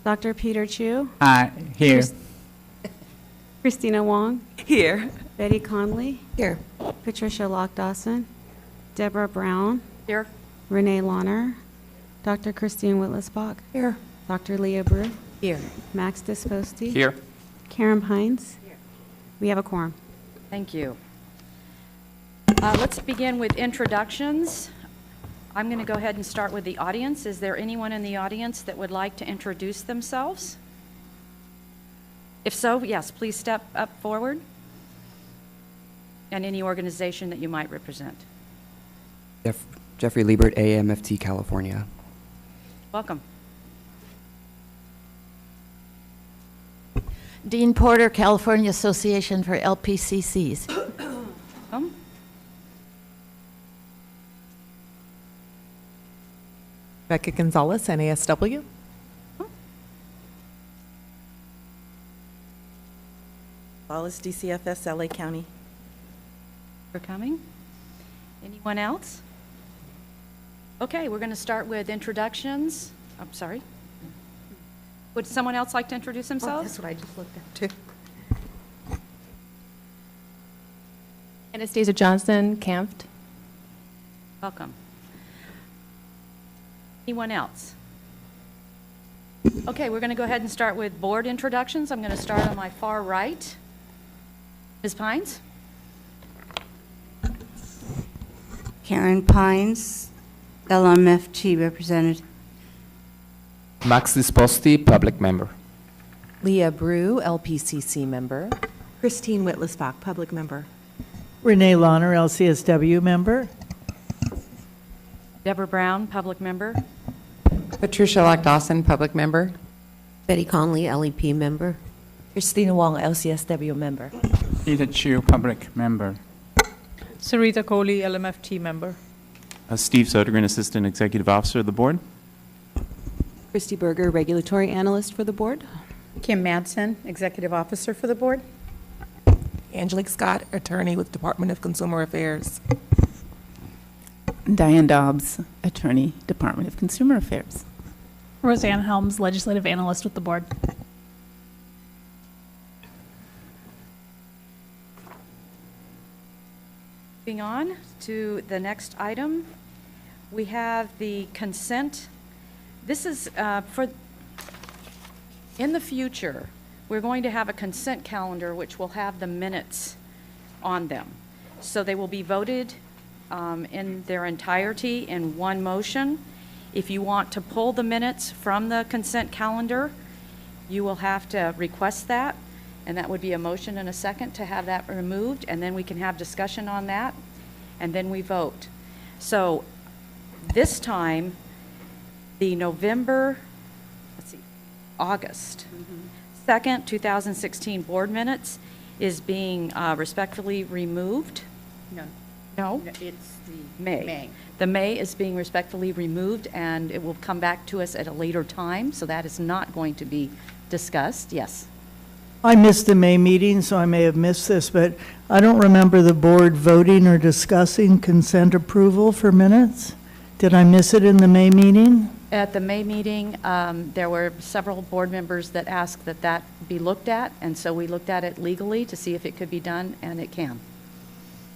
Dr. Peter Chu, Here. Christina Wong, Here. Betty Conley, Here. Patricia Lock-Dawson, Deborah Brown, Here. Renee Launer, Dr. Christine Whitlisbach, Here. Dr. Leah Brew, Here. Max Disposti, Here. Karen Pines. We have a quorum. Thank you. Let's begin with introductions. I'm going to go ahead and start with the audience. Is there anyone in the audience that would like to introduce themselves? If so, yes, please step up forward. And any organization that you might represent. Jeffrey Liebert, AMFT, California. Welcome. Dean Porter, California Association for LPCCs. Welcome. Becca Gonzalez, NASW. Wallace, DCFS, LA County. For coming. Anyone else? Okay, we're going to start with introductions. I'm sorry. Would someone else like to introduce themselves? That's what I just looked at, too. Anastasia Johnson, Kampft. Welcome. Anyone else? Okay, we're going to go ahead and start with board introductions. I'm going to start on my far right. Ms. Pines? Karen Pines, LMFT representative. Max Disposti, public member. Leah Brew, LPCC member. Christine Whitlisbach, public member. Renee Launer, LCSW member. Deborah Brown, public member. Patricia Lock-Dawson, public member. Betty Conley, LEP member. Christina Wong, LCSW member. Peter Chu, public member. Sarita Kohli, LMFT member. Steve Sodergren, Assistant Executive Officer of the Board. Christy Berger, Regulatory Analyst for the Board. Kim Madsen, Executive Officer for the Board. Angelique Scott, Attorney with Department of Consumer Affairs. Diane Dobbs, Attorney, Department of Consumer Affairs. Roseanne Helms, Legislative Analyst with the Board. Moving on to the next item, we have the consent. This is in the future, we're going to have a consent calendar which will have the minutes on them. So they will be voted in their entirety in one motion. If you want to pull the minutes from the consent calendar, you will have to request that, and that would be a motion and a second to have that removed, and then we can have discussion on that, and then we vote. So this time, the August 2nd, 2016 board minutes is being respectfully removed. No? It's the May. The May is being respectfully removed, and it will come back to us at a later time, so that is not going to be discussed. Yes? I missed the May meeting, so I may have missed this, but I don't remember the board voting or discussing consent approval for minutes. Did I miss it in the May meeting? At the May meeting, there were several board members that asked that that be looked at, and so we looked at it legally to see if it could be done, and it can.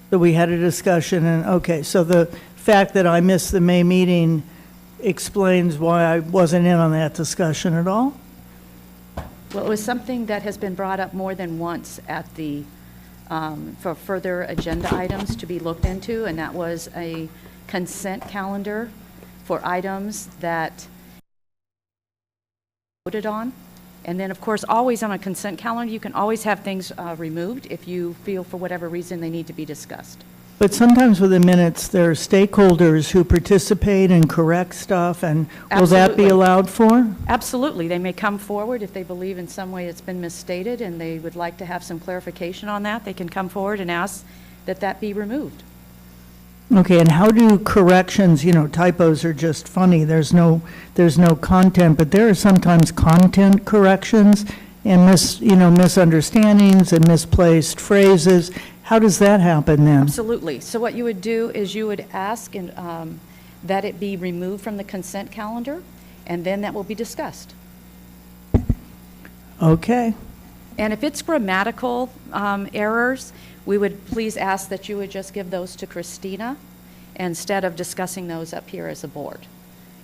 So we had a discussion, and okay, so the fact that I missed the May meeting explains why I wasn't in on that discussion at all? Well, it was something that has been brought up more than once at the, for further agenda items to be looked into, and that was a consent calendar for items that voted on. And then, of course, always on a consent calendar, you can always have things removed if you feel for whatever reason they need to be discussed. But sometimes with the minutes, there are stakeholders who participate and correct stuff, and will that be allowed for? Absolutely. They may come forward if they believe in some way it's been misstated and they would like to have some clarification on that. They can come forward and ask that that be removed. Okay, and how do corrections, typos are just funny, there's no content, but there are sometimes content corrections and misunderstandings and misplaced phrases. How does that happen then? Absolutely. So what you would do is you would ask that it be removed from the consent calendar, and then that will be discussed. Okay. And if it's grammatical errors, we would please ask that you would just give those to Christina instead of discussing those up here as a board.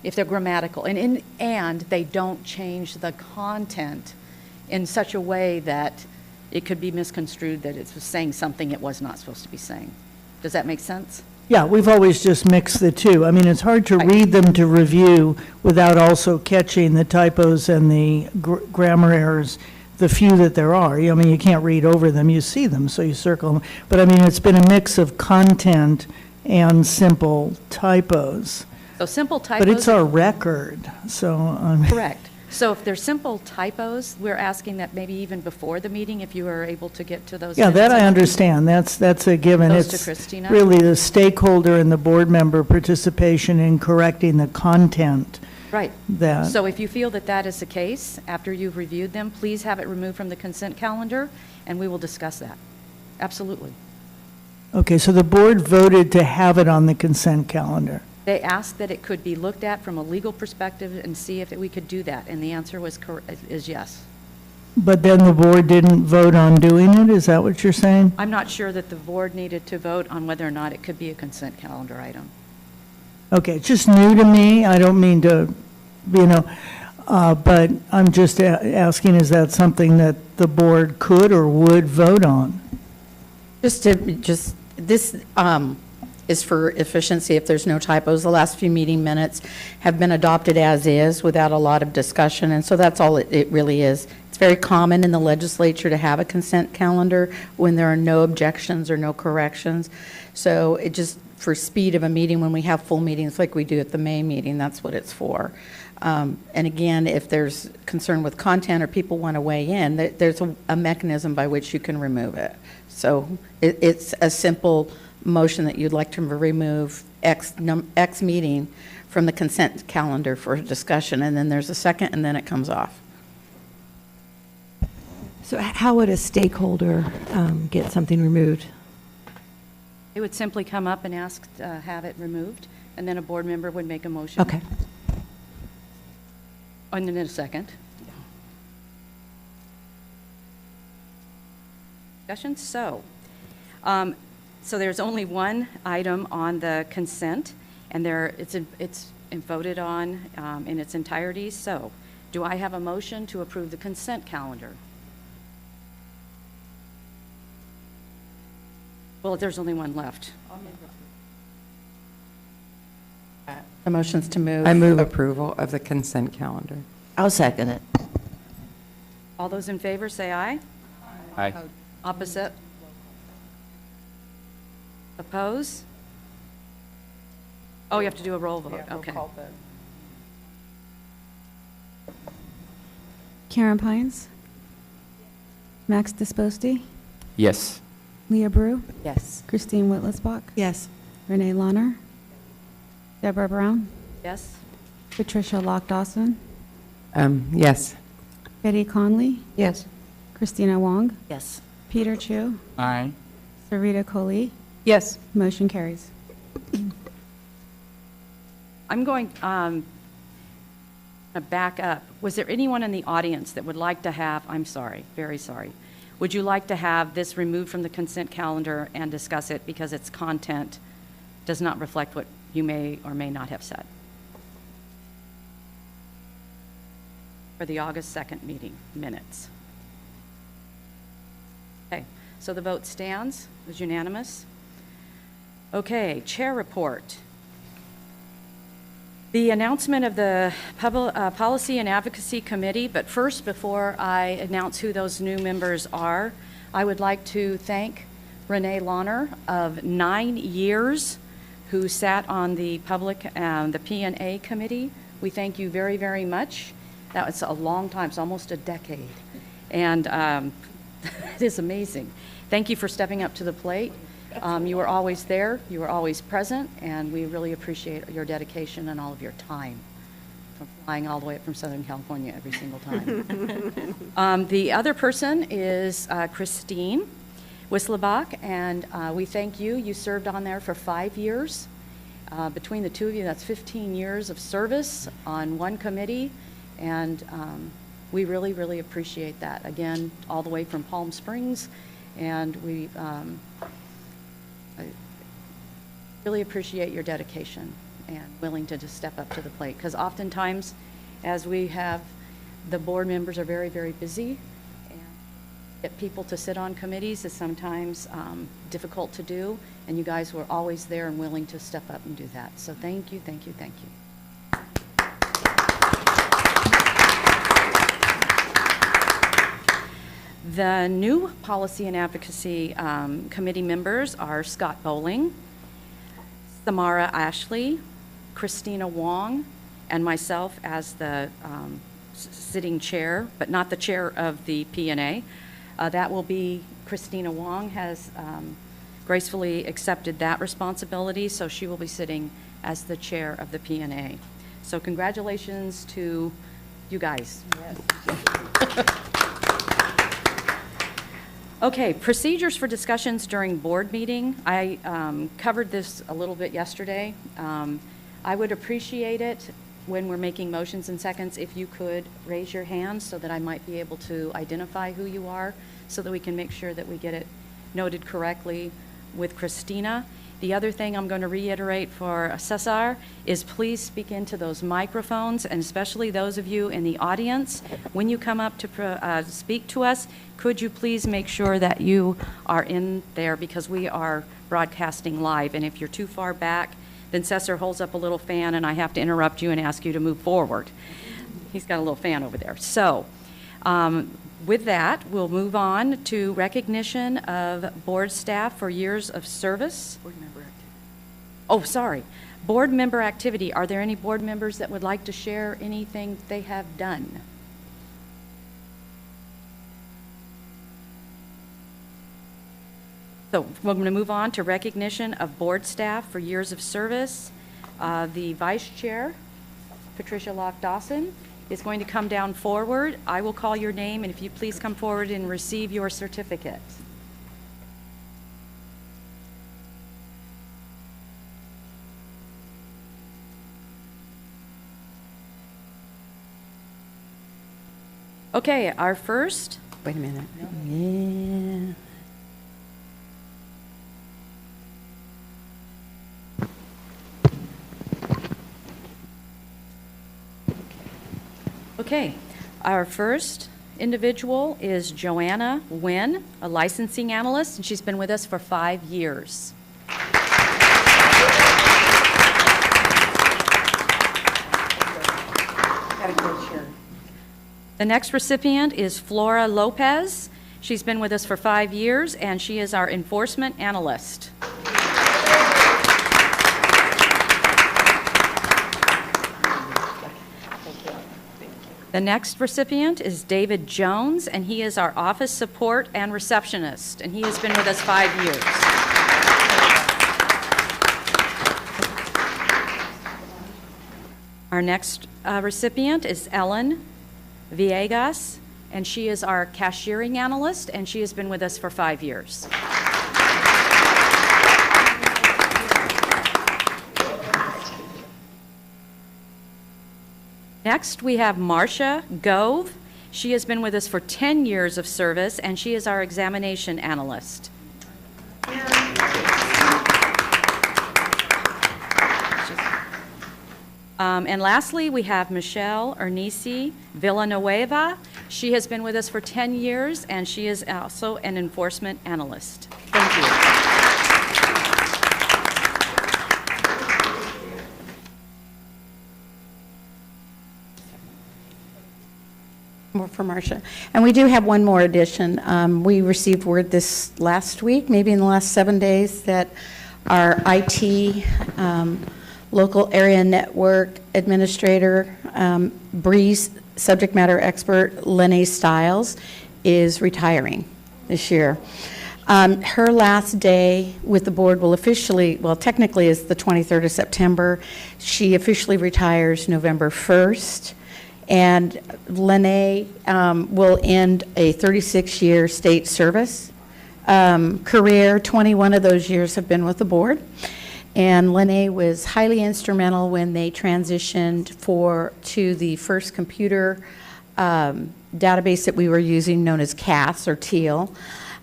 If they're grammatical, and they don't change the content in such a way that it could be misconstrued that it's saying something it was not supposed to be saying. Does that make sense? Yeah, we've always just mixed the two. I mean, it's hard to read them to review without also catching the typos and the grammar errors, the few that there are. I mean, you can't read over them, you see them, so you circle them. But I mean, it's been a mix of content and simple typos. So simple typos. But it's our record, so. Correct. So if there's simple typos, we're asking that maybe even before the meeting, if you are able to get to those. Yeah, that I minutes. understand. That's a given. Those to It's Christina? really the stakeholder and the board member participation in correcting the content. Right. That. So if you feel that that is the case, after you've reviewed them, please have it removed from the consent calendar, and we will discuss that. Absolutely. Okay, so the board voted to have it on the consent calendar. They asked that it could be looked at from a legal perspective and see if we could do that, and the answer is yes. But then the board didn't vote on doing it? Is that what you're saying? I'm not sure that the board needed to vote on whether or not it could be a consent calendar item. Okay, it's just new to me. I don't mean to, but I'm just asking, is that something that the board could or would vote on? This is for efficiency if there's no typos. The last few meeting minutes have been adopted as is without a lot of discussion, and so that's all it really is. It's very common in the legislature to have a consent calendar when there are no objections or no corrections. So it just, for speed of a meeting, when we have full meetings like we do at the May meeting, that's what it's for. And again, if there's concern with content or people want to weigh in, there's a mechanism by which you can remove it. So it's a simple motion that you'd like to remove X meeting from the consent calendar for discussion, and then there's a second, and then it comes off. So how would a stakeholder get something removed? They would simply come up and ask to have it removed, and then a board member would make a motion. Okay. And then a second. Discussion. So there's only one item on the consent, and it's voted on in its entirety. So do I have a motion to approve the consent calendar? Well, there's only one left. The motion's to move. I move approval of the consent calendar. I'll second it. All those in favor say aye. Aye. Opposite? Oppose? Oh, you have to do a roll vote, okay. Karen Pines, Max Disposti, Yes. Leah Brew, Yes. Christine Whitlisbach, Yes. Renee Launer, Deborah Brown, Yes? Patricia Lock-Dawson, Yes. Betty Conley, Yes. Christina Wong, Yes. Peter Chu, Aye. Sarita Kohli. Yes. Motion carries. I'm going to back up. Was there anyone in the audience that would like to have, I'm sorry, very sorry, would you like to have this removed from the consent calendar and discuss it because its content does not reflect what you may or may not have said? For the August 2nd meeting minutes. Okay, so the vote stands. It was unanimous. Okay, chair report. The announcement of the Policy and Advocacy Committee, but first, before I announce who those new members are, I would like to thank Renee Launer of 9 years, who sat on the the P&A Committee. We thank you very, very much. That was a long time, it's almost a decade. And it is amazing. Thank you for stepping up to the plate. You were always there, you were always present, and we really appreciate your dedication and all of your time, from flying all the way up from Southern California every single time. The other person is Christine Whitlisbach, and we thank you. You served on there for 5 years. Between the two of you, that's 15 years of service on one committee, and we really, really appreciate that. Again, all the way from Palm Springs, and we I really appreciate your dedication and willing to just step up to the plate. Because oftentimes, as we have, the board members are very, very busy, and get people to sit on committees is sometimes difficult to do, and you guys were always there and willing to step up and do that. So thank you, thank you, thank you. The new Policy and Advocacy Committee members are Scott Bowling, Samara Ashley, Christina Wong, and myself as the sitting chair, but not the chair of the P&A. That will be Christina Wong has gracefully accepted that responsibility, so she will be sitting as the chair of the P&A. So congratulations to you guys. Yes. Okay, procedures for discussions during board meeting. I covered this a little bit yesterday. I would appreciate it when we're making motions and seconds if you could raise your hand so that I might be able to identify who you are so that we can make sure that we get it noted correctly with Christina. The other thing I'm going to reiterate for Cesar is please speak into those microphones, and especially those of you in the audience. When you come up to speak to us, could you please make sure that you are in there because we are broadcasting live, and if you're too far back, then Cesar holds up a little fan and I have to interrupt you and ask you to move forward. He's got a little fan over there. So with that, we'll move on to recognition of board staff for years of service. Board member activity. Oh, sorry. Board member activity. Are there any board members that would like to share anything they have done? So we're going to move on to recognition of board staff for years of service. The vice chair, Patricia Lock-Dawson, is going to come down forward. I will call your name, and if you please come forward and receive your certificate. Okay, our first. Wait a minute. Yeah. Okay, our first individual is Joanna Nguyen, a licensing analyst, and she's been with us for 5 years. The next recipient is Flora Lopez. She's been with us for 5 years, and she is our enforcement analyst. The next recipient is David Jones, and he is our office support and receptionist, and he has been with us 5 years. Our next recipient is Ellen Villegas, and she is our cashiering analyst, and she has been with us for 5 years. Next, we have Marcia Gove. She has been with us for 10 years of service, and she is our examination analyst. And lastly, we have Michelle Ernisi Villanueva. She has been with us for 10 years, and she is also an enforcement analyst. Thank you. More for Marcia. And we do have one more addition. We received word this last week, maybe in the last 7 days, that our IT local area network administrator, Breeze subject matter expert, Lene Stiles, is retiring this year. Her last day with the board will officially, well, technically is the 23rd of September. She officially retires November 1st. And Lene will end a 36-year state service career. 21 of those years have been with the board. And Lene was highly instrumental when they transitioned to the first computer database that we were using, known as CAS or TEAL,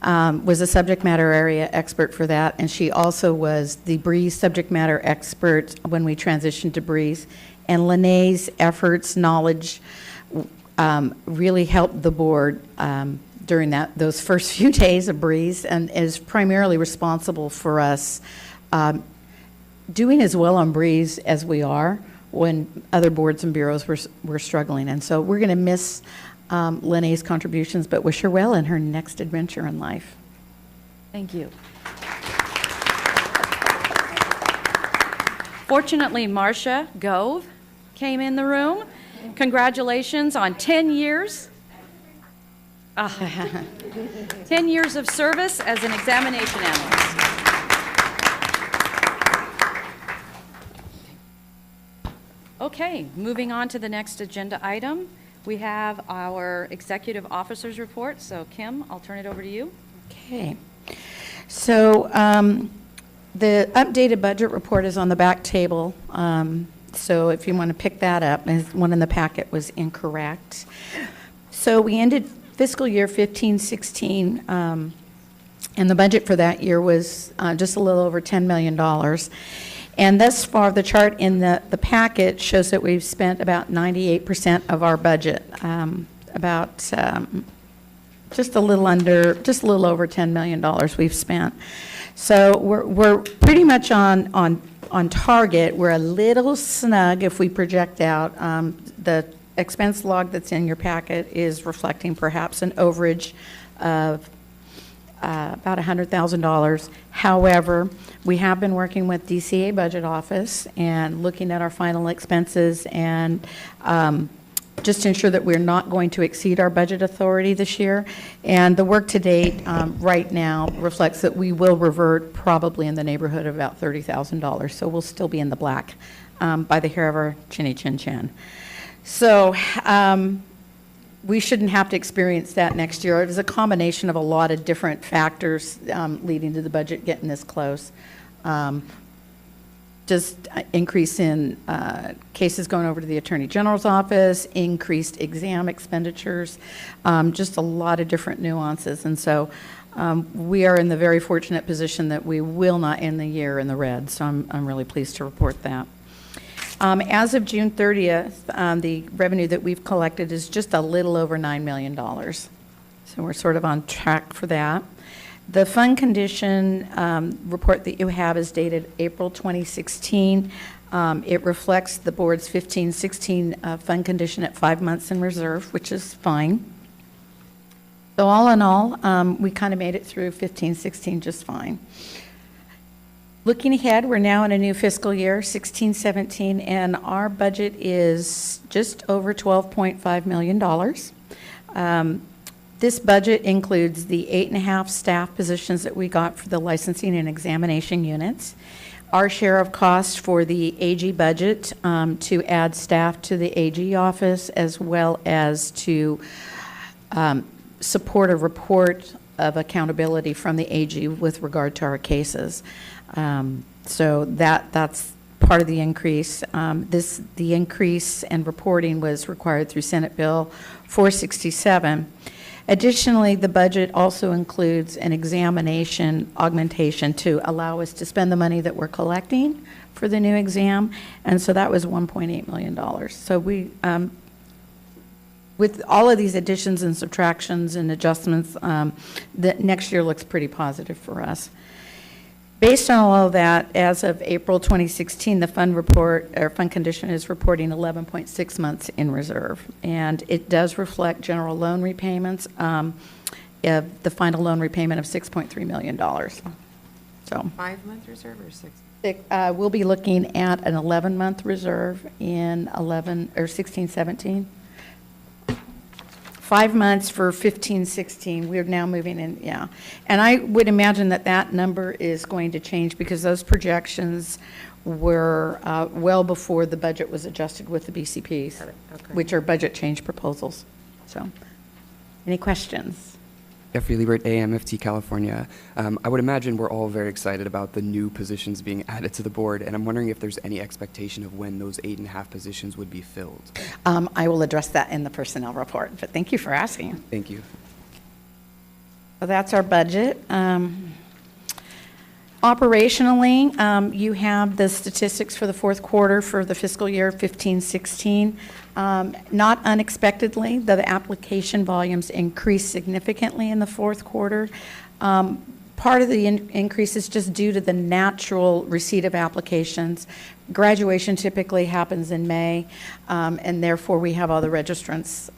was a subject matter area expert for that, and she also was the Breeze subject matter expert when we transitioned to Breeze. And Lene's efforts, knowledge, really helped the board during those first few days of Breeze, and is primarily responsible for us doing as well on Breeze as we are when other boards and bureaus were struggling. And so we're going to miss Lene's contributions, but wish her well in her next adventure in life. Thank you. Fortunately, Marcia Gove came in the room. Congratulations on 10 years. 10 years of service as an examination analyst. Okay, moving on to the next agenda item. We have our executive officers report. So Kim, I'll turn it over to you. Okay. So the updated budget report is on the back table. So if you want to pick that up, one in the packet was incorrect. So we ended fiscal year 15-16, and the budget for that year was just a little over $10 million. And thus far, the chart in the packet shows that we've spent about 98% of our budget, just a little over $10 million we've spent. So we're pretty much on target. We're a little snug if we project out. The expense log that's in your packet is reflecting perhaps an overage of about $100,000. However, we have been working with DCA Budget Office and looking at our final expenses and just to ensure that we're not going to exceed our budget authority this year. And the work to date right now reflects that we will revert probably in the neighborhood of about $30,000. So we'll still be in the black by the hair of our chinny chin chin. So we shouldn't have to experience that next year. It was a combination of a lot of different factors leading to the budget getting this close. Just increase in cases going over to the Attorney General's office, increased exam expenditures, just a lot of different nuances. And so we are in the very fortunate position that we will not end the year in the red. So I'm really pleased to report that. As of June 30th, the revenue that we've collected is just a little over $9 million. So we're sort of on track for that. The fund condition report that you have is dated April 2016. It reflects the board's 15-16 fund condition at 5 months in reserve, which is fine. So all in all, we kind of made it through 15-16 just fine. Looking ahead, we're now in a new fiscal year, 16-17, and our budget is just over $12.5 million. This budget includes the 8.5 staff positions that we got for the licensing and examination units, our share of cost for the AG budget to add staff to the AG office, as well as to support a report of accountability from the AG with regard to our cases. So that's part of the increase. The increase in reporting was required through Senate Bill 467. Additionally, the budget also includes an examination augmentation to allow us to spend the money that we're collecting for the new exam, and so that was $1.8 million. So we, with all of these additions and subtractions and adjustments, the next year looks pretty positive for us. Based on all of that, as of April 2016, the fund report, or fund condition, is reporting 11.6 months in reserve. And it does reflect general loan repayments, the final loan repayment of $6.3 million. So 5-month reserve or 6? We'll be looking at an 11-month reserve in 16-17. 5 months for 15-16. We're now moving in, yeah. And I would imagine that that number is going to change because those projections were well before the budget was adjusted with the BCPs, which are budget change proposals. So, any questions? Jeffrey Liebert, AMFT California. I would imagine we're all very excited about the new positions being added to the board, and I'm wondering if there's any expectation of when those 8.5 positions would be filled. I will address that in the personnel report, but thank you for asking. Thank you. So that's our budget. Operationally, you have the statistics for the fourth quarter for the fiscal year 15-16. Not unexpectedly, the application volumes increased significantly in the fourth quarter. Part of the increase is just due to the natural receipt of applications. Graduation typically happens in May, and therefore we have all the registrants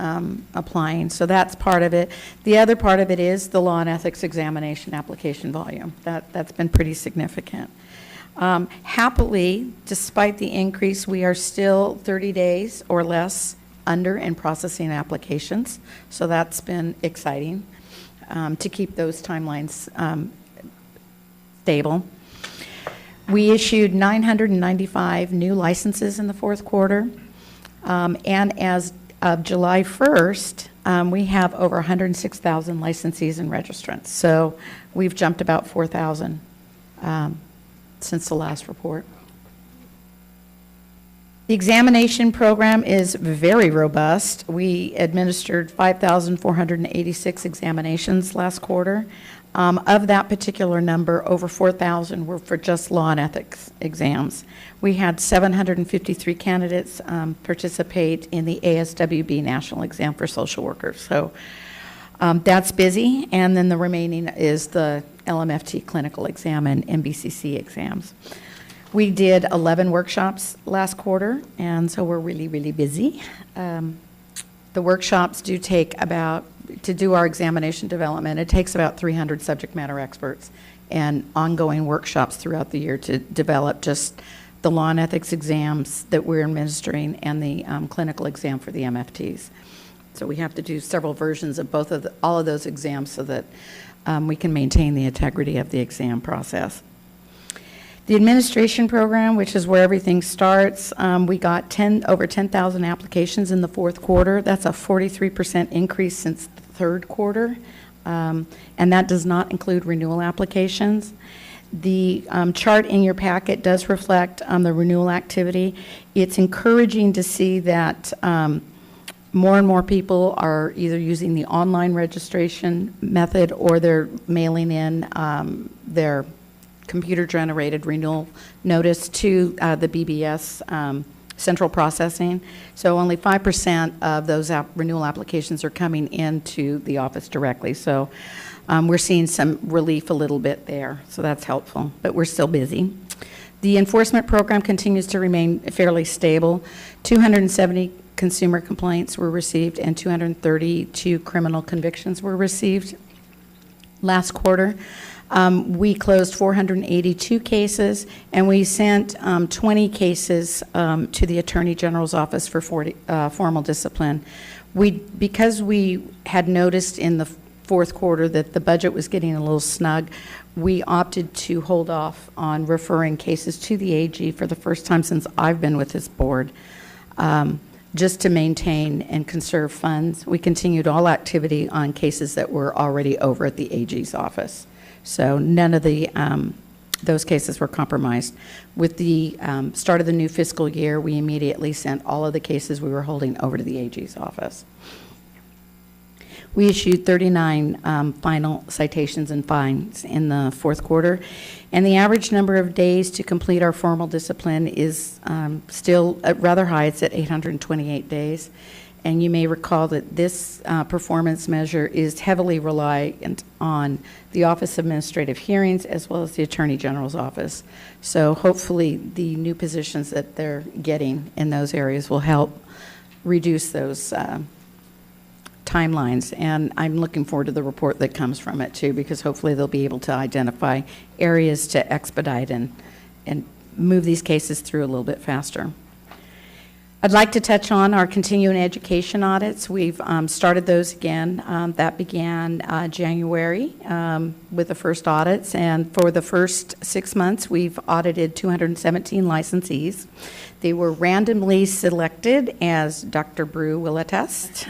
applying. So that's part of it. The other part of it is the law and ethics examination application volume. That's been pretty significant. Happily, despite the increase, we are still 30 days or less under in processing applications. So that's been exciting to keep those timelines stable. We issued 995 new licenses in the fourth quarter. And as of July 1st, we have over 106,000 licensees and registrants. So we've jumped about 4,000 since the last report. The examination program is very robust. We administered 5,486 examinations last quarter. Of that particular number, over 4,000 were for just law and ethics exams. We had 753 candidates participate in the ASWB National Exam for Social Workers. So that's busy, and then the remaining is the LMFT clinical exam and Nbcc exams. We did 11 workshops last quarter, and so we're really, really busy. The workshops do take to do our examination development, it takes about 300 subject matter experts and ongoing workshops throughout the year to develop just the law and ethics exams that we're administering and the clinical exam for the MFTs. So we have to do several versions of all of those exams so that we can maintain the integrity of the exam process. The administration program, which is where everything starts, we got over 10,000 applications in the fourth quarter. That's a 43% increase since the third quarter, and that does not include renewal applications. The chart in your packet does reflect the renewal activity. It's encouraging to see that more and more people are either using the online registration method or they're mailing in their computer-generated renewal notice to the BBS central processing. So only 5% of those renewal applications are coming into the office directly. So we're seeing some relief a little bit there. So that's helpful, but we're still busy. The enforcement program continues to remain fairly stable. 270 consumer complaints were received and 232 criminal convictions were received last quarter. We closed 482 cases, and we sent 20 cases to the Attorney General's office for formal discipline. Because we had noticed in the fourth quarter that the budget was getting a little snug, we opted to hold off on referring cases to the AG for the first time since I've been with this board, just to maintain and conserve funds. We continued all activity on cases that were already over at the AG's office. So none of those cases were compromised. With the start of the new fiscal year, we immediately sent all of the cases we were holding over to the AG's office. We issued 39 final citations and fines in the fourth quarter, and the average number of days to complete our formal discipline is still rather high. It's at 828 days. And you may recall that this performance measure is heavily reliant on the Office of Administrative Hearings as well as the Attorney General's office. So hopefully the new positions that they're getting in those areas will help reduce those timelines. And I'm looking forward to the report that comes from it too, because hopefully they'll be able to identify areas to expedite and move these cases through a little bit faster. I'd like to touch on our continuing education audits. We've started those again. That began January with the first audits, and for the first 6 months, we've audited 217 licensees. They were randomly selected, as Dr. Brew will attest.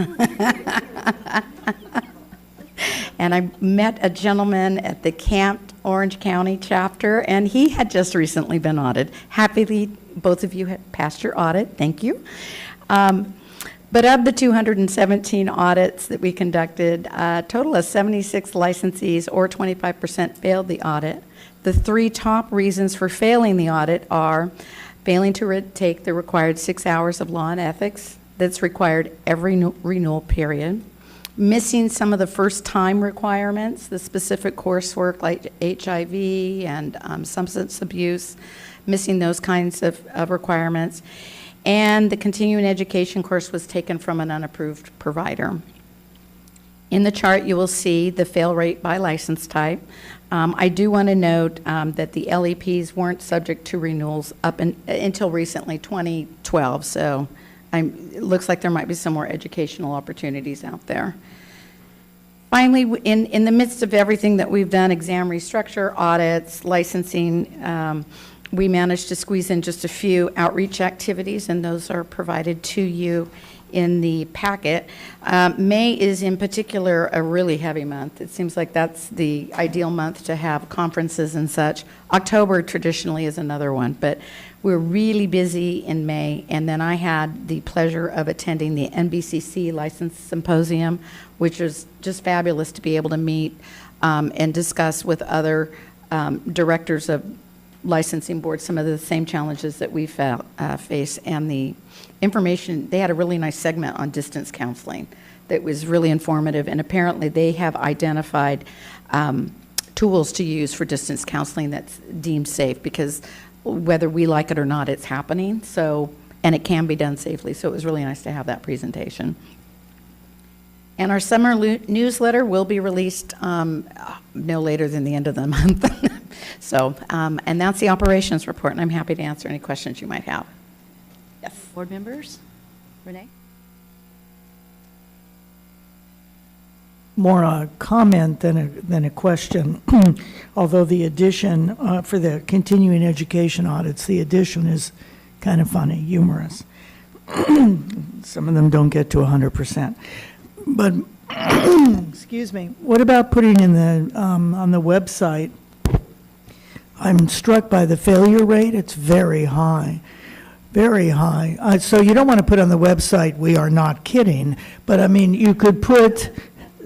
And I met a gentleman at the Camp Orange County chapter, and he had just recently been audited. Happily, both of you had passed your audit. Thank you. But of the 217 audits that we conducted, a total of 76 licensees, or 25%, failed the audit. The 3 top reasons for failing the audit are failing to take the required 6 hours of law and ethics that's required every renewal period, missing some of the first-time requirements, the specific coursework like HIV and substance abuse, missing those kinds of requirements, and the continuing education course was taken from an unapproved provider. In the chart, you will see the fail rate by license type. I do want to note that the LEPs weren't subject to renewals until recently, 2012, so it looks like there might be some more educational opportunities out there. Finally, in the midst of everything that we've done, exam restructure, audits, licensing, we managed to squeeze in just a few outreach activities, and those are provided to you in the packet. May is in particular a really heavy month. It seems like that's the ideal month to have conferences and such. October traditionally is another one, but we're really busy in May. And then I had the pleasure of attending the Nbcc License Symposium, which was just fabulous to be able to meet and discuss with other directors of licensing boards some of the same challenges that we face. And the information, they had a really nice segment on distance counseling that was really informative, and apparently they have identified tools to use for distance counseling that's deemed safe, because whether we like it or not, it's happening, so, and it can be done safely, so it was really nice to have that presentation. And our summer newsletter will be released no later than the end of the month. So, and that's the operations report, and I'm happy to answer any questions you might have. Yes. Board members? Renee? More a comment than a question. Although the addition for the continuing education audits, the addition is kind of funny, humorous. Some of them don't get to 100%. But, excuse me, what about putting in the, on the website, I'm struck by the failure rate. It's very high, very high. So you don't want to put on the website, we are not kidding, but I mean, you could put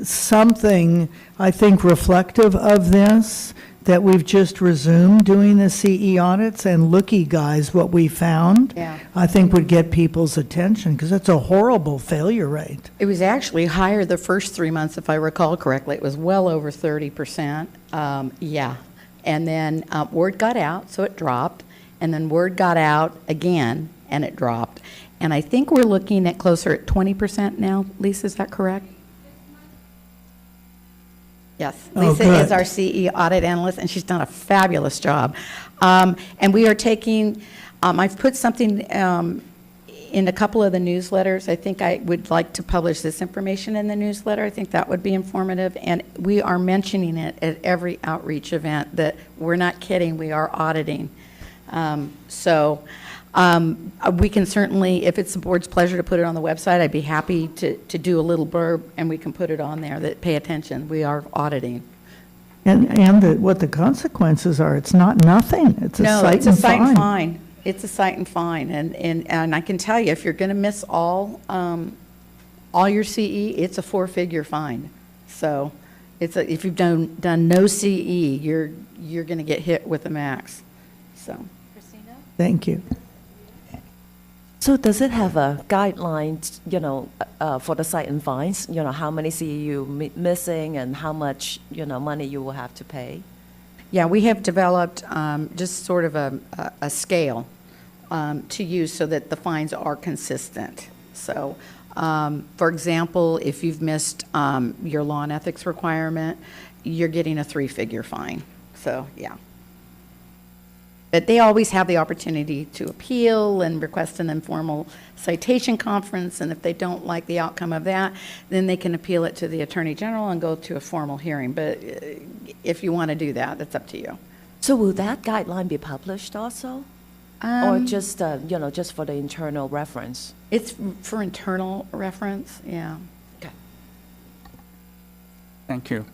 something, I think, reflective of this, that we've just resumed doing the CE audits, and looky guys, what we found, Yeah. I think would get people's attention, because that's a horrible failure rate. It was actually higher the first 3 months, if I recall correctly. It was well over 30%. Yeah. And then word got out, so it dropped. And then word got out again, and it dropped. And I think we're looking at closer at 20% now. Lisa, is that correct? Yes. Lisa is our CE audit analyst, and she's done a fabulous job. And we are taking, I've put something in a couple of the newsletters. I think I would like to publish this information in the newsletter. I think that would be informative. And we are mentioning it at every outreach event that we're not kidding, we are auditing. We can certainly, if it's the board's pleasure to put it on the website, I'd be happy to do a little blurb, and we can put it on there that pay attention, we are auditing. And what the consequences are, it's not nothing. It's a No, cite it's a and cite and fine. fine. It's a cite and fine, and I can tell you, if you're going to miss all your CE, it's a 4-figure fine. So, if you've done no CE, you're going to get hit with a max. So, Christina? Thank you. So does it have a guideline, for the cite and fines? How many CE you missing and how much, money you will have to pay? yeah, we have developed just sort of a scale to use so that the fines are consistent. So, for example, if you've missed your law and ethics requirement, you're getting a 3-figure fine. So, yeah. But they always have the opportunity to appeal and request an informal citation conference, and if they don't like the outcome of that, then they can appeal it to the Attorney General and go to a formal hearing. But if you want to do that, it's up to you. So will that guideline be published also? Or just, just for the internal reference? It's for internal reference, yeah. Thank you.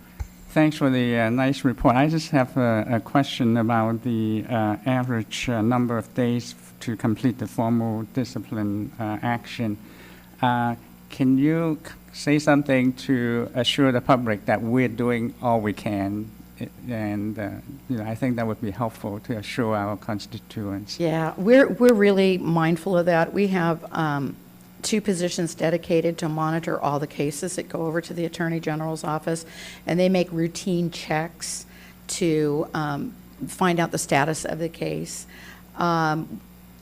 Thanks for the nice report. I just have a question about the average number of days to complete the formal discipline action. Can you say something to assure the public that we're doing all we can? And I think that would be helpful to assure our constituents. Yeah, we're really mindful of that. We have 2 positions dedicated to monitor all the cases that go over to the Attorney General's office, and they make routine checks to find out the status of the case.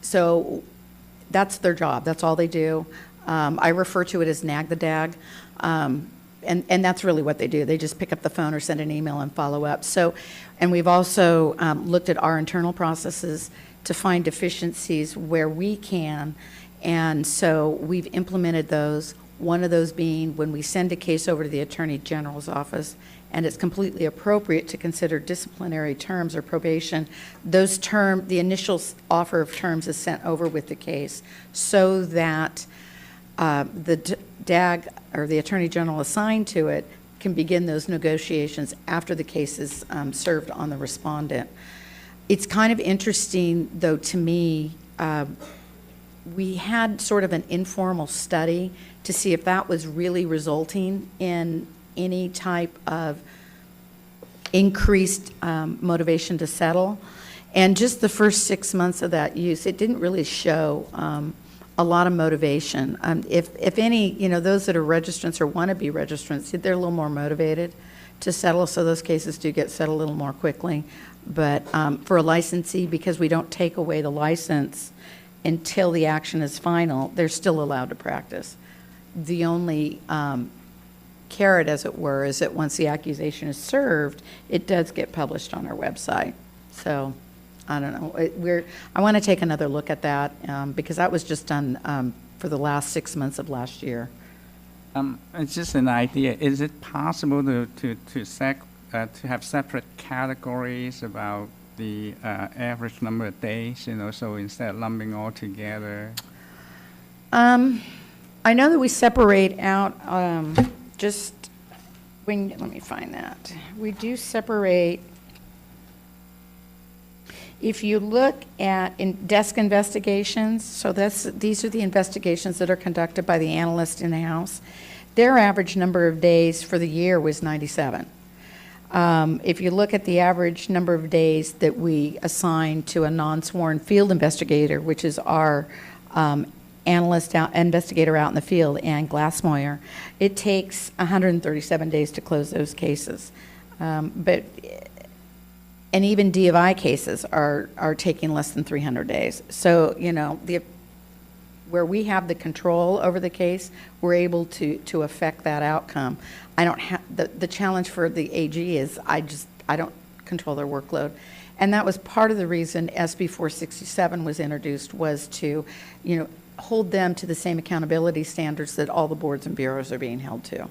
So that's their job. That's all they do. I refer to it as nag the dag, and that's really what they do. They just pick up the phone or send an email and follow up. So, and we've also looked at our internal processes to find deficiencies where we can. And so we've implemented those, one of those being when we send a case over to the Attorney General's office and it's completely appropriate to consider disciplinary terms or probation, those the initial offer of terms is sent over with the case so that the DAG or the Attorney General assigned to it can begin those negotiations after the case is served on the respondent. It's kind of interesting, though, to me, we had sort of an informal study to see if that was really resulting in any type of increased motivation to settle. And just the first 6 months of that use, it didn't really show a lot of motivation. If any, those that are registrants or want to be registrants, they're a little more motivated to settle, so those cases do get settled a little more quickly. But for a licensee, because we don't take away the license until the action is final, they're still allowed to practice. The only carrot, as it were, is that once the accusation is served, it does get published on our website. So, I don't know. I want to take another look at that because that was just done for the last 6 months of last year. It's just an idea. Is it possible to have separate categories about the average number of days, so instead of lumping all together? I know that we separate out let me find that. We do separate, if you look at desk investigations, so these are the investigations that are conducted by the analyst in-house. Their average number of days for the year was 97. If you look at the average number of days that we assign to a non-sworn field investigator, which is our investigator out in the field, Ann Glassmoyer, it takes 137 days to close those cases. And even D of I cases are taking less than 300 days. So, where we have the control over the case, we're able to affect that outcome. I don't have the challenge for the AG is I don't control their workload, and that was part of the reason SB 467 was introduced, was to hold them to the same accountability standards that all the boards and bureaus are being held to.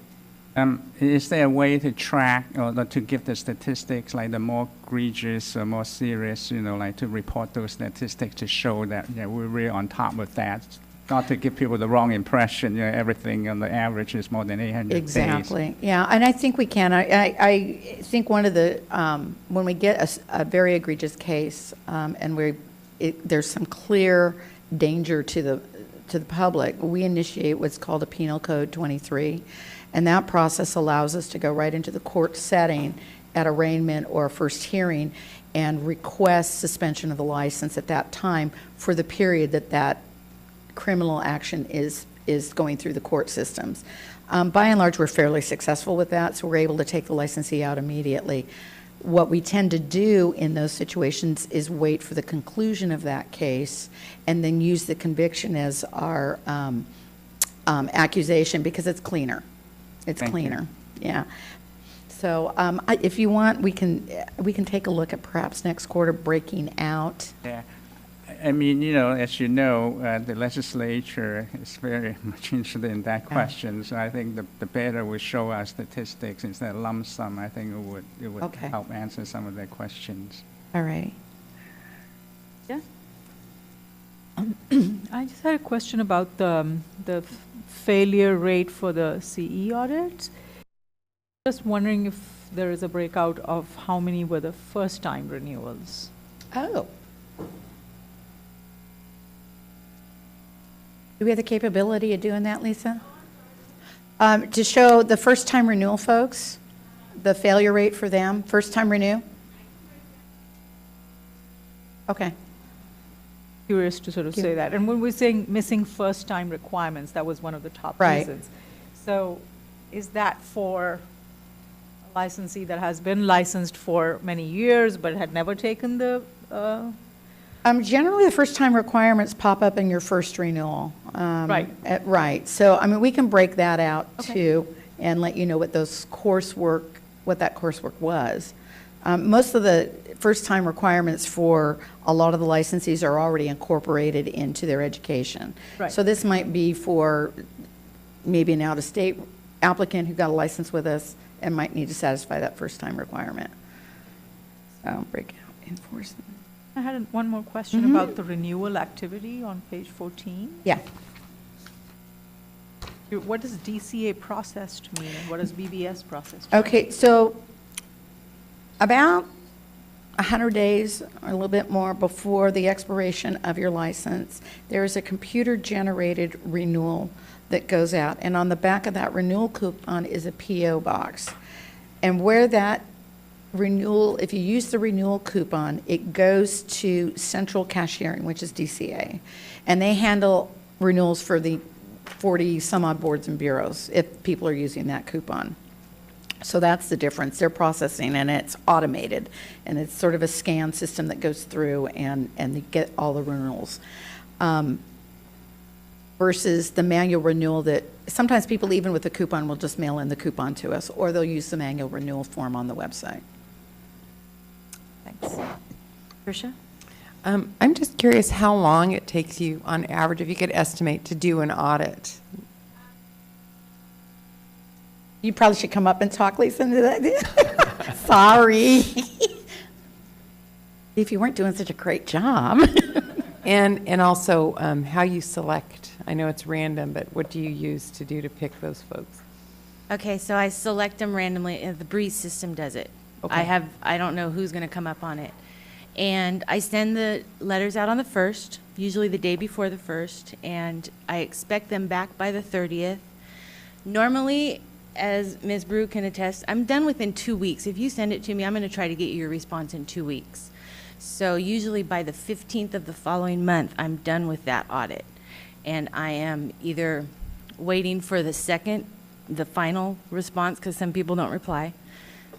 Is there a way to track or to give the statistics, like the more egregious or more serious, like to report those statistics to show that we're really on top of that? Not to give people the wrong impression, everything on the average is more than 800 days. Exactly. Yeah, and I think we can. I think one of the, when we get a very egregious case and there's some clear danger to the public, we initiate what's called a Penal Code 23, and that process allows us to go right into the court setting at arraignment or first hearing and request suspension of the license at that time for the period that criminal action is going through the court systems. By and large, we're fairly successful with that, so we're able to take the licensee out immediately. What we tend to do in those situations is wait for the conclusion of that case and then use the conviction as our accusation, because it's cleaner. It's cleaner. Yeah. So if you want, we can take a look at perhaps next quarter breaking out. Yeah. I mean, as you know, the legislature is very much interested in that question. So I think the better we show our statistics instead of lump sum, I think it would help answer some of their questions. All right. Yeah. I just had a question about the failure rate for the CE audits. Just wondering if there is a breakout of how many were the first-time renewals. Oh. Do we have the capability of doing that, Lisa? To show the first-time renewal folks, the failure rate for them, first-time renew? Okay. Curious to sort of say that. And when we're saying missing first-time requirements, that was one of the top Right. reasons. So is that for a licensee that has been licensed for many years but had never taken the, Generally, the first-time requirements pop up in your first renewal. Right. Right. So, I mean, we can break that out too and let you know what those coursework, what that coursework was. Most of the first-time requirements for a lot of the licensees are already incorporated into their education. Right. So this might be for maybe an out-of-state applicant who got a license with us and might need to satisfy that first-time requirement. So break out enforcement. I had one more question about the renewal activity on page 14. Yeah. What does DCA processed mean, and what does BBS processed mean? Okay, so about 100 days or a little bit more before the expiration of your license, there is a computer-generated renewal that goes out. And on the back of that renewal coupon is a PO box. And where that renewal, if you use the renewal coupon, it goes to Central Cashiering, which is DCA. And they handle renewals for the 40 some odd boards and bureaus if people are using that coupon. So that's the difference. They're processing and it's automated. And it's sort of a scan system that goes through and they get all the renewals. Versus the manual renewal that sometimes people, even with the coupon, will just mail in the coupon to us, or they'll use the manual renewal form on the website. Thanks. Tricia? I'm just curious how long it takes you, on average, if you could estimate, to do an audit. You probably should come up and talk, Lisa, into that. Sorry. If you weren't doing such a great job. And also how you select. I know it's random, but what do you use to pick those folks? Okay, so I select them randomly, and the Breeze system does it. Okay. I don't know who's going to come up on it. And I send the letters out on the 1st, usually the day before the 1st, and I expect them back by the 30th. Normally, as Ms. Brew can attest, I'm done within 2 weeks. If you send it to me, I'm going to try to get you your response in 2 weeks. So usually by the 15th of the following month, I'm done with that audit. And I am either waiting for the final response, because some people don't reply.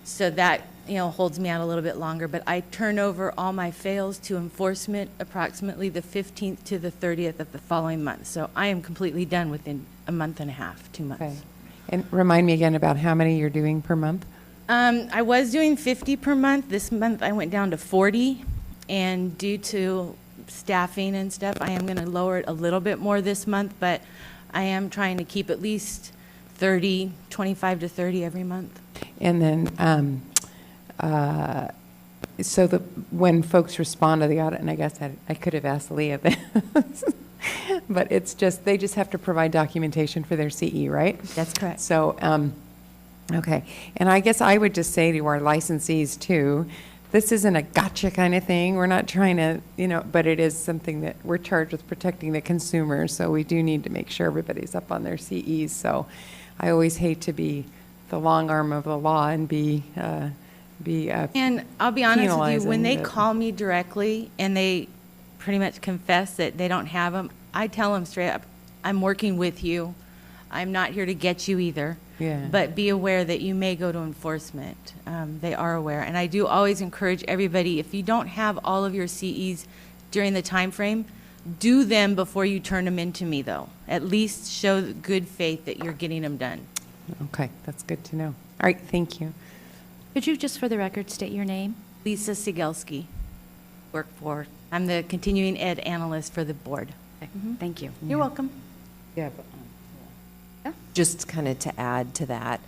So that, holds me out a little bit longer. But I turn over all my fails to enforcement approximately the 15th to the 30th of the following month. So I am completely done within a month and a half, 2 months. Okay. And remind me again about how many you're doing per month? I was doing 50 per month. This month I went down to 40. And due to staffing and stuff, I am going to lower it a little bit more this month. But I am trying to keep at least 25 to 30 every month. And then, so when folks respond to the audit, and I guess I could have asked Leah this, but they just have to provide documentation for their CE, right? That's correct. So, okay. And I guess I would just say to our licensees too, this isn't a gotcha kind of thing. We're not trying to, but it is something that we're charged with protecting the consumer. So we do need to make sure everybody's up on their CEs. So I always hate to be the long arm of the law and be And I'll be honest with you, penalizing when they the- call me directly and they pretty much confess that they don't have them, I tell them straight up, I'm working with you. I'm not here to get you either. Yeah. But be aware that you may go to enforcement. They are aware. And I do always encourage everybody, if you don't have all of your CEs during the time frame, do them before you turn them into me, though. At least show good faith that you're getting them done. Okay, that's good to know. All right, thank you. Could you just for the record state your name? Lisa Sigelski, I'm the continuing ed analyst for the board. Thank you. You're welcome. Yeah. Just kind of to add to that,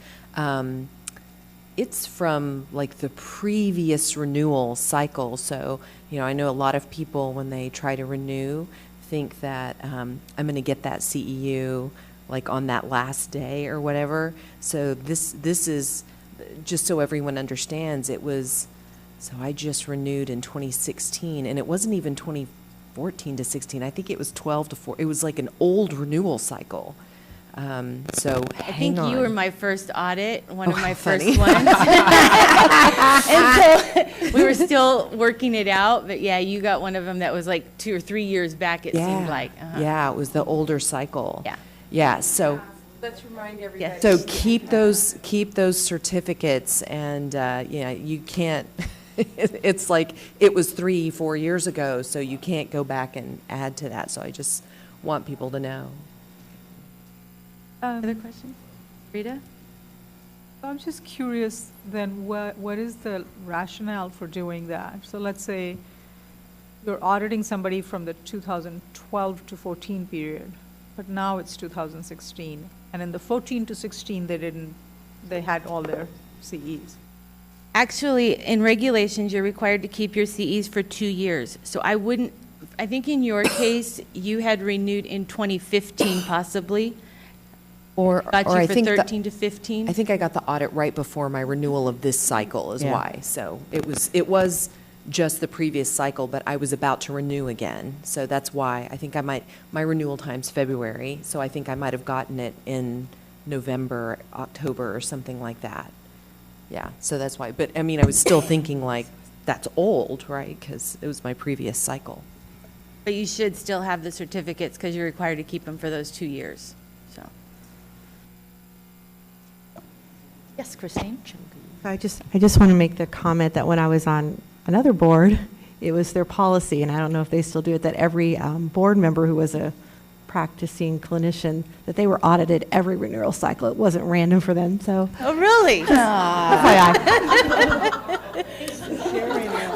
it's from like the previous renewal cycle. So, I know a lot of people when they try to renew think that I'm going to get that CEU like on that last day or whatever. So this is just so everyone understands, it was, so I just renewed in 2016, and it wasn't even 2014 to 16. I think it was 12 to 4. It was like an old renewal cycle. So I think hang on. you were my first audit, one of Oh, my funny. first ones. And so we were still working it out, but yeah, you got one of them that was like 2 or 3 years back, it seemed like. Yeah, it was the older cycle. Yeah. Yeah, so. Let's remind everybody. So keep those certificates, and, yeah, you can't, it's like, it was 3-4 years ago, so you can't go back and add to that. So I just want people to know. Other questions? Rita? I'm just curious then, what is the rationale for doing that? So let's say you're auditing somebody from the 2012 to 14 period, but now it's 2016. And in the 14 to 16, they had all their CEs. Actually, in regulations, you're required to keep your CEs for 2 years. So I think in your case, you had renewed in 2015 possibly. Got you I for think 13 to 15? I think I got the audit right before my renewal of this cycle is Yeah. why. So it was just the previous cycle, but I was about to renew again. So that's why I think my renewal time's February, so I think I might have gotten it in November, October, or something like that. Yeah, so that's why. But I mean, I was still thinking like, that's old, right? Because it was my previous cycle. But you should still have the certificates because you're required to keep them for those 2 years, so. Yes, Christine? I just want to make the comment that when I was on another board, it was their policy, and I don't know if they still do it, that every board member who was a practicing clinician, that they were audited every renewal cycle. It wasn't random for them, so. Oh, really?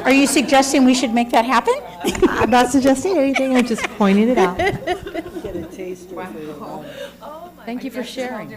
Are you suggesting we should make that happen? I'm not suggesting anything, I'm just pointing it out. Thank you for sharing.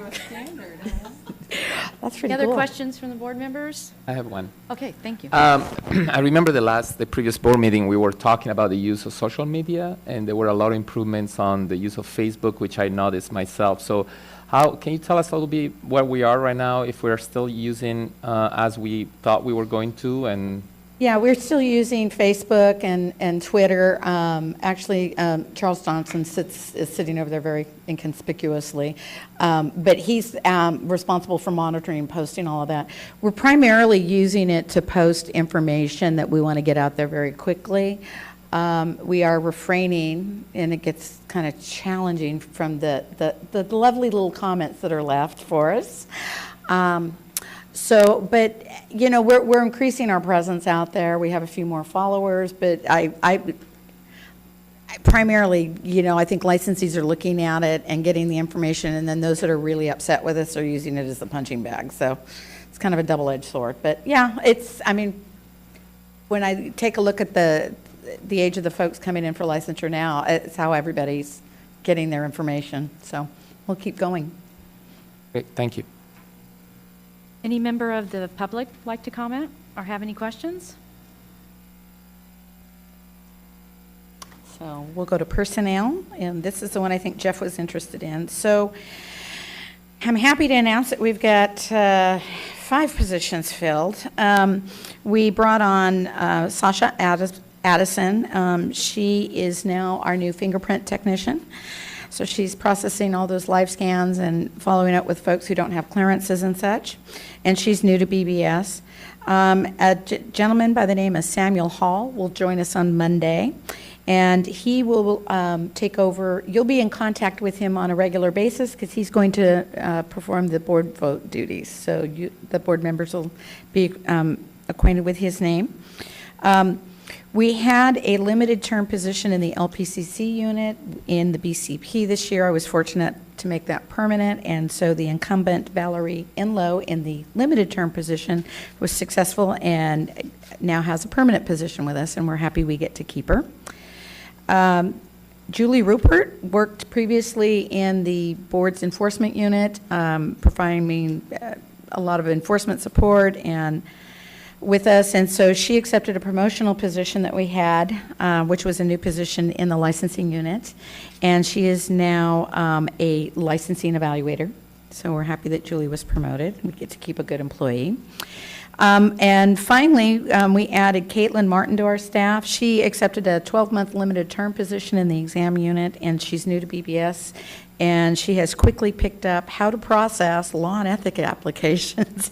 That's pretty Any other cool. questions from the board members? I have one. Okay, thank you. I remember the previous board meeting, we were talking about the use of social media, and there were a lot of improvements on the use of Facebook, which I noticed myself. So can you tell us a little bit where we are right now, if we're still using as we thought we were going to? And Yeah, we're still using Facebook and Twitter. Actually, Charles Johnson is sitting over there very inconspicuously, but he's responsible for monitoring and posting all of that. We're primarily using it to post information that we want to get out there very quickly. We are refraining, and it gets kind of challenging from the lovely little comments that are left for us. But you know, we're increasing our presence out there. We have a few more followers, but I primarily, you know, I think licensees are looking at it and getting the information, and then those that are really upset with us are using it as the punching bag. So it's kind of a double-edged sword. But yeah, I mean, when I take a look at the age of the folks coming in for licensure now, it's how everybody's getting their information. So we'll keep going. great, thank you. Any member of the public like to comment or have any questions? So we'll go to personnel, and this is the one I think Jeff was interested in. So I'm happy to announce that we've got 5 positions filled. We brought on Sasha Addison. She is now our new fingerprint technician. So she's processing all those live scans and following up with folks who don't have clearances and such. And she's new to BBS. A gentleman by the name of Samuel Hall will join us on Monday. And he will take over. You'll be in contact with him on a regular basis because he's going to perform the board vote duties. So the board members will be acquainted with his name. We had a limited term position in the LPCC unit in the BCP this year. I was fortunate to make that permanent, and so the incumbent Valerie Enlow in the limited term position was successful and now has a permanent position with us, and we're happy we get to keep her. Julie Rupert worked previously in the board's enforcement unit, providing a lot of enforcement support and with us, and so she accepted a promotional position that we had, which was a new position in the licensing unit, and she is now a licensing evaluator. So we're happy that Julie was promoted. We get to keep a good employee. And finally, we added Caitlin Martin to our staff. She accepted a 12-month limited term position in the exam unit, and she's new to BBS. And she has quickly picked up how to process law and ethic applications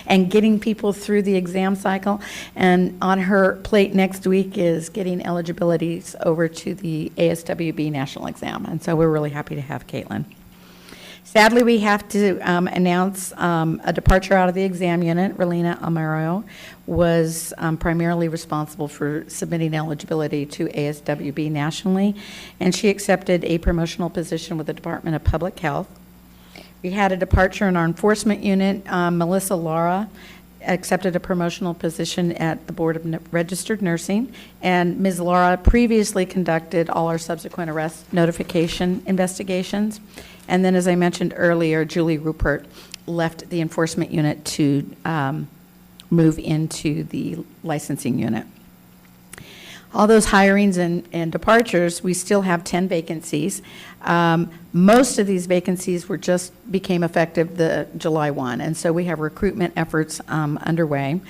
and getting people through the exam cycle. And on her plate next week is getting eligibilities over to the ASWB national exam. And so we're really happy to have Caitlin. Sadly, we have to announce a departure out of the exam unit. Relina Amaro was primarily responsible for submitting eligibility to ASWB nationally, and she accepted a promotional position with the Department of Public Health. We had a departure in our enforcement unit. Melissa Lara accepted a promotional position at the Board of Registered Nursing, and Ms. Lara previously conducted all our subsequent arrest notification investigations. And then, as I mentioned earlier, Julie Rupert left the enforcement unit to move into the licensing unit. All those hirings and departures, we still have 10 vacancies. Most of these vacancies became effective the July 1, and so we have recruitment efforts underway.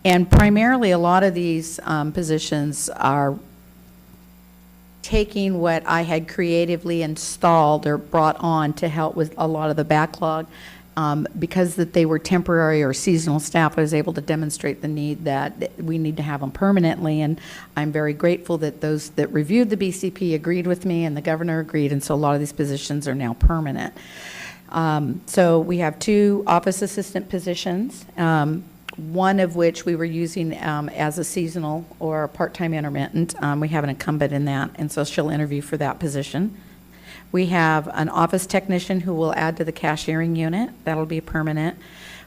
And primarily, a lot of these positions are taking what I had creatively installed or brought on to help with a lot of the backlog. Because that they were temporary or seasonal staff, I was able to demonstrate the need that we need to have them permanently, and I'm very grateful that those that reviewed the BCP agreed with me and the governor agreed, and so a lot of these positions are now permanent. So we have 2 office assistant positions, one of which we were using as a seasonal or part-time intermittent. We have an incumbent in that, and so she'll interview for that position. We have an office technician who will add to the cashiering unit. That'll be permanent.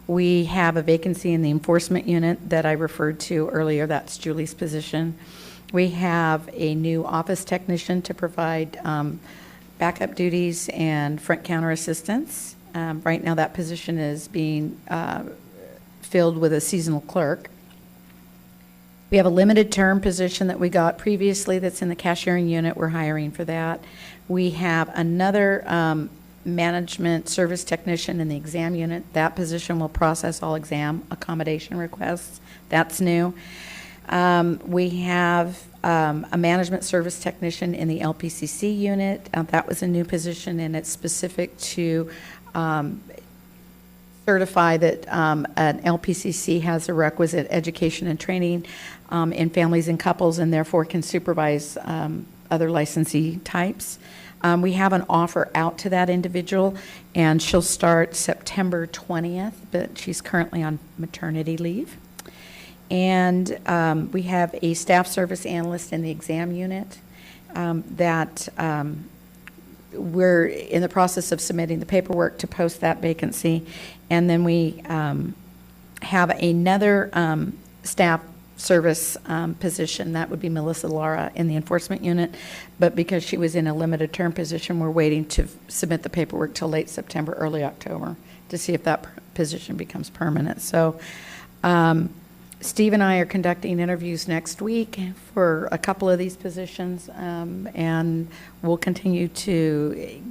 We have a vacancy in the enforcement unit that I referred to earlier. That's Julie's position. We have a new office technician to provide backup duties and front counter assistance. Right now that position is being filled with a seasonal clerk. We have a limited term position that we got previously that's in the cashiering unit. We're hiring for that. We have another management service technician in the exam unit. That position will process all exam accommodation requests. That's new. We have a management service technician in the LPCC unit. That was a new position, and it's specific to certify that an LPCC has a requisite education and training in families and couples, and therefore can supervise other licensee types. We have an offer out to that individual, and she'll start September 20th, but she's currently on maternity leave. And we have a staff service analyst in the exam unit that we're in the process of submitting the paperwork to post that vacancy. And then we have another staff service position. That would be Melissa Lara in the enforcement unit. But because she was in a limited term position, we're waiting to submit the paperwork till late September, early October to see if that position becomes permanent. So Steve and I are conducting interviews next week for a couple of these positions, and we'll continue to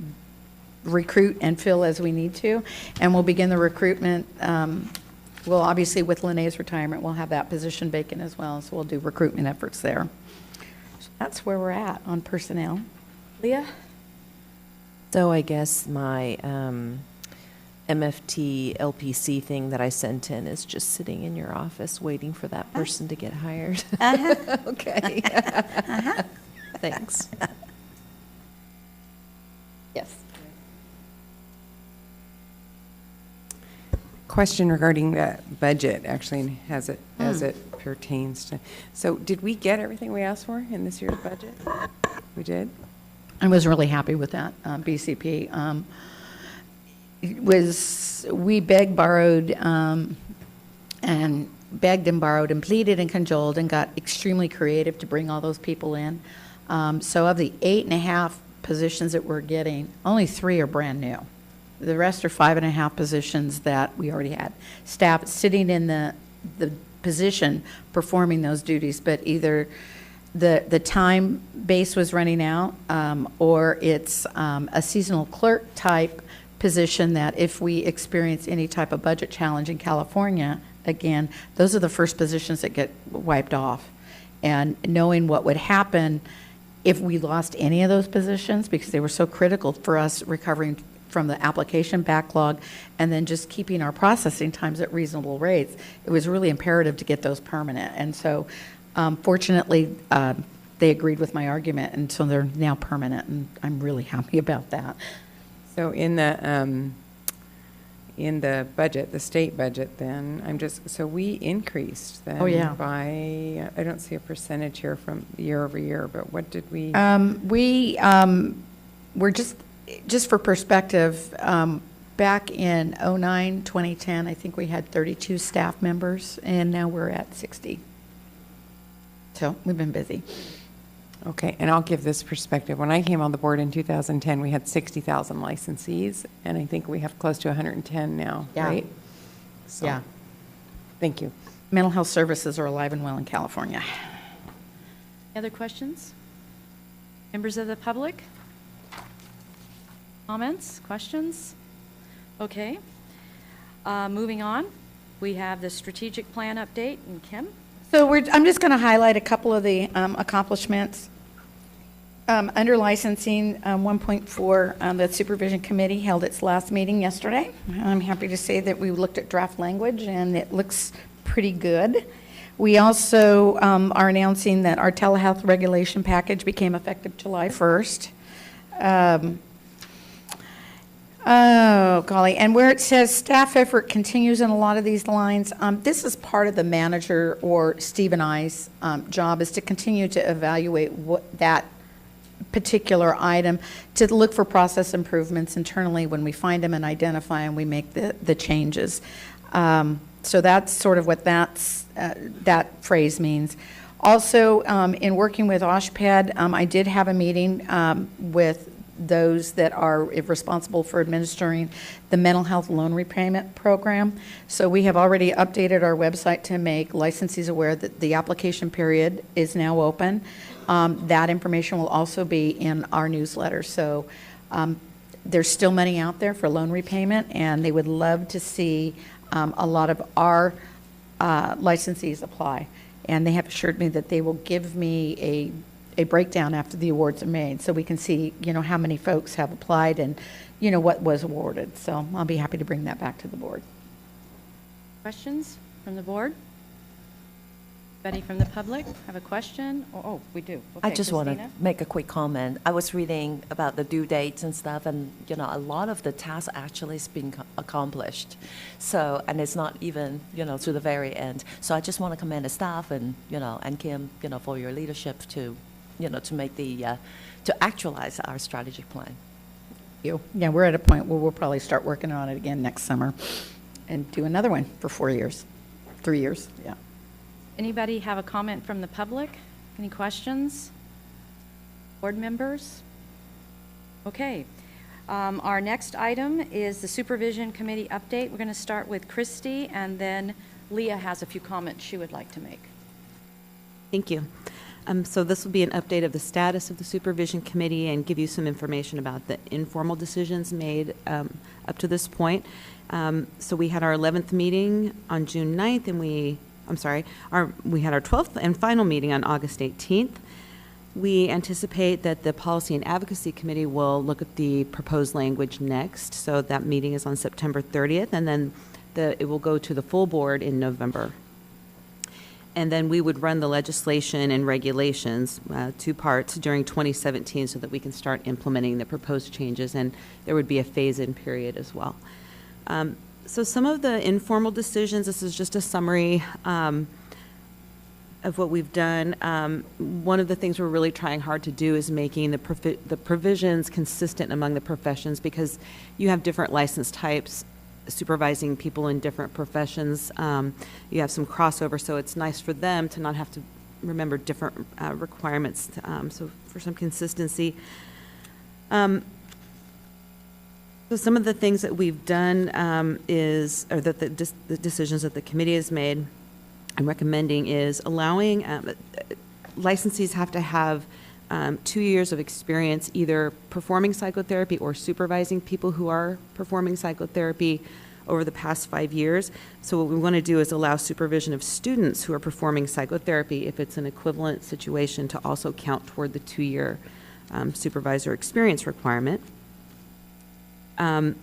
recruit and fill as we need to, and we'll begin the recruitment. Well, obviously with Lene's retirement, we'll have that position vacant as well, so we'll do recruitment efforts there. So that's where we're at on personnel. Leah? So I guess my MFT LPC thing that I sent in is just sitting in your office waiting for that person to get hired. Okay. Thanks. Yes. Question regarding the budget, actually, as it pertains to. So did we get everything we asked for in this year's budget? We did? I was really happy with that BCP. We begged, borrowed, and begged and borrowed and pleaded and cajoled and got extremely creative to bring all those people in. So of the 8.5 positions that we're getting, only 3 are brand new. The rest are 5.5 positions that we already had staff sitting in the position performing those duties, but either the time base was running out, or it's a seasonal clerk type position that if we experience any type of budget challenge in California, again, those are the first positions that get wiped off. And knowing what would happen if we lost any of those positions, because they were so critical for us recovering from the application backlog and then just keeping our processing times at reasonable rates, it was really imperative to get those permanent. And so fortunately, they agreed with my argument, and so they're now permanent, and I'm really happy about that. So in the budget, the state budget, then, so we increased then. Oh, yeah. By, I don't see a percentage here from year over year, but what did we? We're just for perspective, back in 2009, 2010, I think we had 32 staff members, and now we're at 60. So we've been busy. Okay, and I'll give this perspective. When I came on the board in 2010, we had 60,000 licensees, and I think we have close to 110 now, Yeah. right? So, Yeah. Thank you. Mental health services are alive and well in California. Other questions? Members of the public? Comments, questions? Okay. Moving on, we have the strategic plan update, and Kim? So I'm just going to highlight a couple of the accomplishments. Under licensing 1.4, the Supervision Committee held its last meeting yesterday. I'm happy to say that we looked at draft language, and it looks pretty good. We also are announcing that our telehealth regulation package became effective July 1st. Oh, golly. And where it says staff effort continues in a lot of these lines, this is part of the manager or Steve and I's job, is to continue to evaluate what that particular item, to look for process improvements internally when we find them and identify and we make the changes. So that's sort of what that phrase means. Also, in working with OSHPAD, I did have a meeting with those that are responsible for administering the mental health loan repayment program. So we have already updated our website to make licensees aware that the application period is now open. That information will also be in our newsletter. So there's still money out there for loan repayment, and they would love to see a lot of our licensees apply. And they have assured me that they will give me a breakdown after the awards are made, so we can see, how many folks have applied and, what was awarded. So I'll be happy to bring that back to the board. Questions from the board? Anybody from the public have a question? Oh, we do. Okay, I just want to Christina? make a quick comment. I was reading about the due dates and stuff, and a lot of the tasks actually has been accomplished. So, and it's not even to the very end. So I just want to commend the staff and and Kim for your leadership to to make to actualize our strategic plan. Yeah, we're at a point where we'll probably start working on it again next summer and do another one for 4 years, 3 years. Yeah. Anybody have a comment from the public? Any questions? Board members? Okay. Our next item is the Supervision Committee update. We're going to start with Christy, and then Leah has a few comments she would like to make. Thank you. So this will be an update of the status of the Supervision Committee and give you some information about the informal decisions made up to this point. So we had our 11th meeting on June 9th, and we had our 12th and final meeting on August 18th. We anticipate that the Policy and Advocacy Committee will look at the proposed language next. So that meeting is on September 30th, and then it will go to the full board in November. And then we would run the legislation and regulations, 2 parts, during 2017 so that we can start implementing the proposed changes, and there would be a phase-in period as well. So some of the informal decisions, this is just a summary of what we've done. One of the things we're really trying hard to do is making the provisions consistent among the professions, because you have different license types supervising people in different professions. You have some crossover, so it's nice for them to not have to remember different requirements, so for some consistency. So some of the things that we've done or that the decisions that the committee has made and recommending is allowing licensees have to have 2 years of experience either performing psychotherapy or supervising people who are performing psychotherapy over the past 5 years. So what we want to do is allow supervision of students who are performing psychotherapy, if it's an equivalent situation, to also count toward the 2-year supervisor experience requirement. We're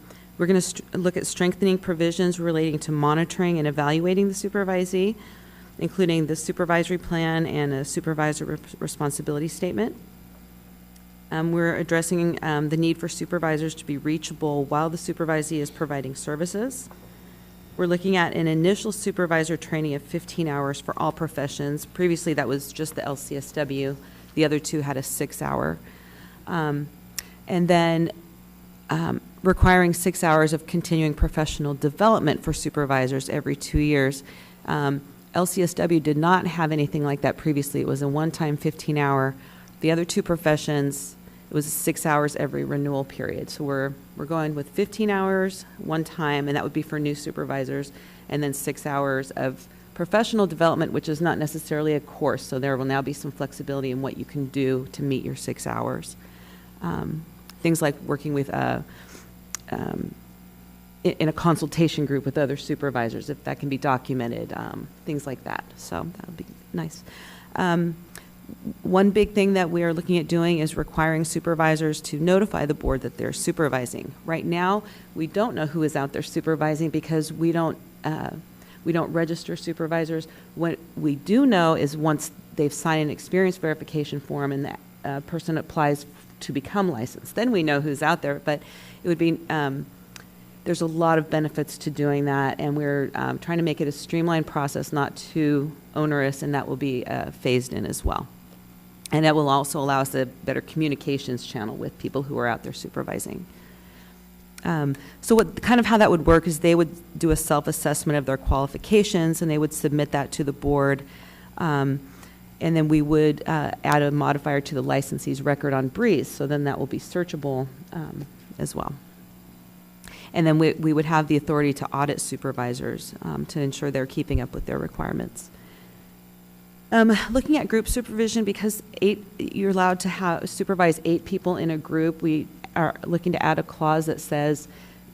going to look at strengthening provisions relating to monitoring and evaluating the supervisee, including the supervisory plan and a supervisor responsibility statement. We're addressing the need for supervisors to be reachable while the supervisee is providing services. We're looking at an initial supervisor training of 15 hours for all professions. Previously, that was just the LCSW. The other two had a 6-hour. And then requiring 6 hours of continuing professional development for supervisors every 2 years. LCSW did not have anything like that previously. It was a one-time 15-hour. The other two professions, it was 6 hours every renewal period. So we're going with 15 hours one time, and that would be for new supervisors, and then 6 hours of professional development, which is not necessarily a course. So there will now be some flexibility in what you can do to meet your 6 hours. Things like working with in a consultation group with other supervisors, if that can be documented, things like that. So that would be nice. One big thing that we are looking at doing is requiring supervisors to notify the board that they're supervising. Right now, we don't know who is out there supervising because we don't register supervisors. What we do know is once they've signed an experience verification form and that person applies to become licensed, then we know who's out there. But it would be there's a lot of benefits to doing that, and we're trying to make it a streamlined process, not too onerous, and that will be phased in as well. And that will also allow us a better communications channel with people who are out there supervising. So what kind of how that would work is they would do a self-assessment of their qualifications, and they would submit that to the board. And then we would add a modifier to the licensee's record on Breeze, so then that will be searchable as well. And then we would have the authority to audit supervisors to ensure they're keeping up with their requirements. Looking at group supervision, because you're allowed to supervise 8 people in a group, we are looking to add a clause that says,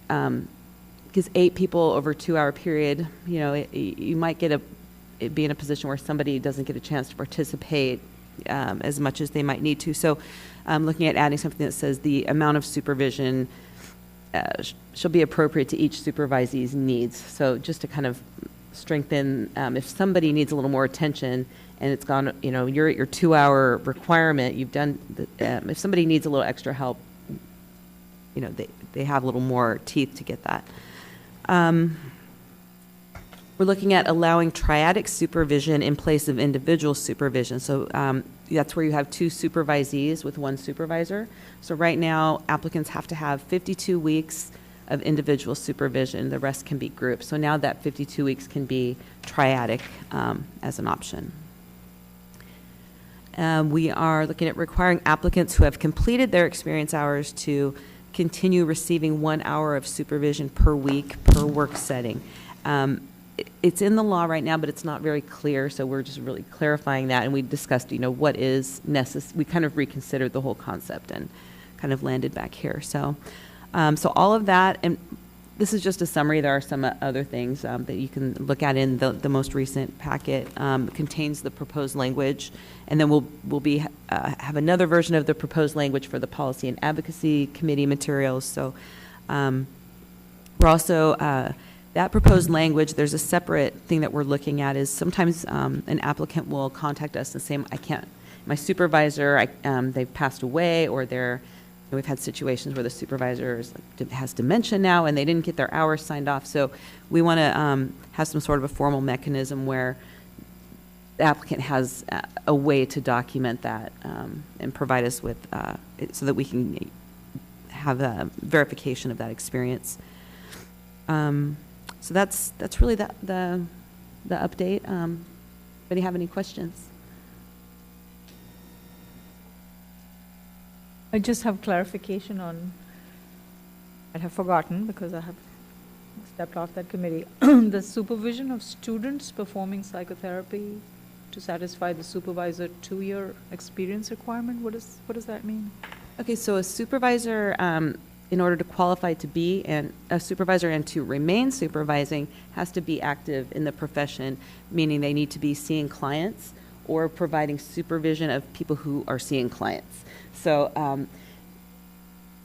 because 8 people over a 2-hour period, you know, you might be in a position where somebody doesn't get a chance to participate as much as they might need to. So looking at adding something that says the amount of supervision shall be appropriate to each supervisee's needs. So just to kind of strengthen, if somebody needs a little more attention and it's gone, you know, you're at your 2-hour requirement, you've done, if somebody needs a little extra help, you know, they have a little more teeth to get that. We're looking at allowing triadic supervision in place of individual supervision. So that's where you have 2 supervisees with 1 supervisor. So right now, applicants have to have 52 weeks of individual supervision. The rest can be groups. So now that 52 weeks can be triadic as an option. We are looking at requiring applicants who have completed their experience hours to continue receiving 1 hour of supervision per week per work setting. It's in the law right now, but it's not very clear, so we're just really clarifying that, and we discussed, you know, what is necessary. We kind of reconsidered the whole concept and kind of landed back here. So, so all of that, and this is just a summary. There are some other things that you can look at in the most recent packet. Contains the proposed language, and then we'll have another version of the proposed language for the Policy and Advocacy Committee materials. So we're also that proposed language, there's a separate thing that we're looking at is sometimes an applicant will contact us and say, my supervisor, they've passed away, or we've had situations where the supervisor has dementia now and they didn't get their hours signed off. So we want to have some sort of a formal mechanism where the applicant has a way to document that and provide us with, so that we can have a verification of that experience. So that's really the update. Anybody have any questions? I just have clarification on, I have forgotten because I have stepped off that committee. The supervision of students performing psychotherapy to satisfy the supervisor 2-year experience requirement? What does that mean? Okay, so a supervisor, in order to qualify to be a supervisor and to remain supervising, has to be active in the profession, meaning they need to be seeing clients or providing supervision of people who are seeing clients. So,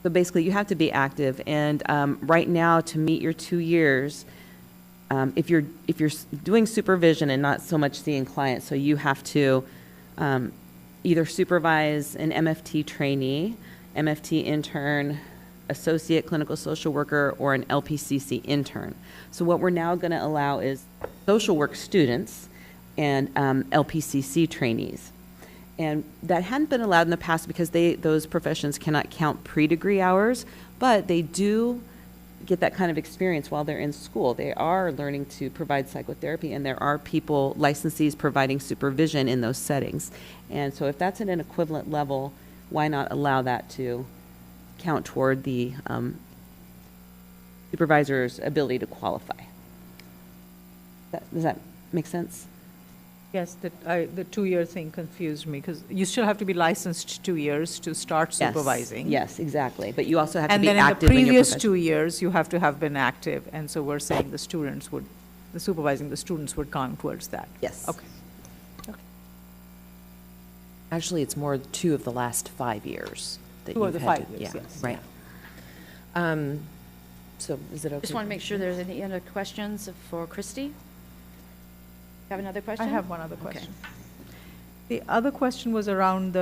so basically, you have to be active. And right now, to meet your 2 years, if you're doing supervision and not so much seeing clients, so you have to either supervise an MFT trainee, MFT intern, associate clinical social worker, or an LPCC intern. So what we're now going to allow is social work students and LPCC trainees. And that hadn't been allowed in the past because those professions cannot count pre-degree hours, but they do get that kind of experience while they're in school. They are learning to provide psychotherapy, and there are people, licensees, providing supervision in those settings. And so if that's at an equivalent level, why not allow that to count toward the supervisor's ability to qualify? Does that make sense? Yes, the 2-year thing confused me, because you still have to be licensed 2 years to start supervising. Yes, exactly. But you also have to be active. And then in the previous 2 years, you have to have been active, and so we're saying the supervising the students would count towards that. Yes. Okay. Actually, it's more 2 of the last 5 years. That 2 of the you've had 5 years, yes. Right. So is it okay? Just want to make sure there's any other questions for Christy. Have another question? I have one other question. The other question was around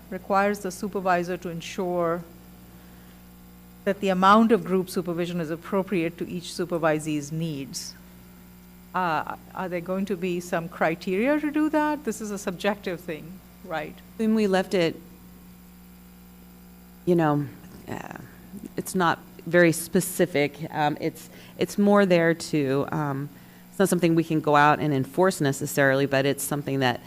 requires the supervisor to ensure that the amount of group supervision is appropriate to each supervisee's needs. Are there going to be some criteria to do that? This is a subjective thing, right? When we left it, it's not very specific. It's more there to, it's not something we can go out and enforce necessarily, but it's something that,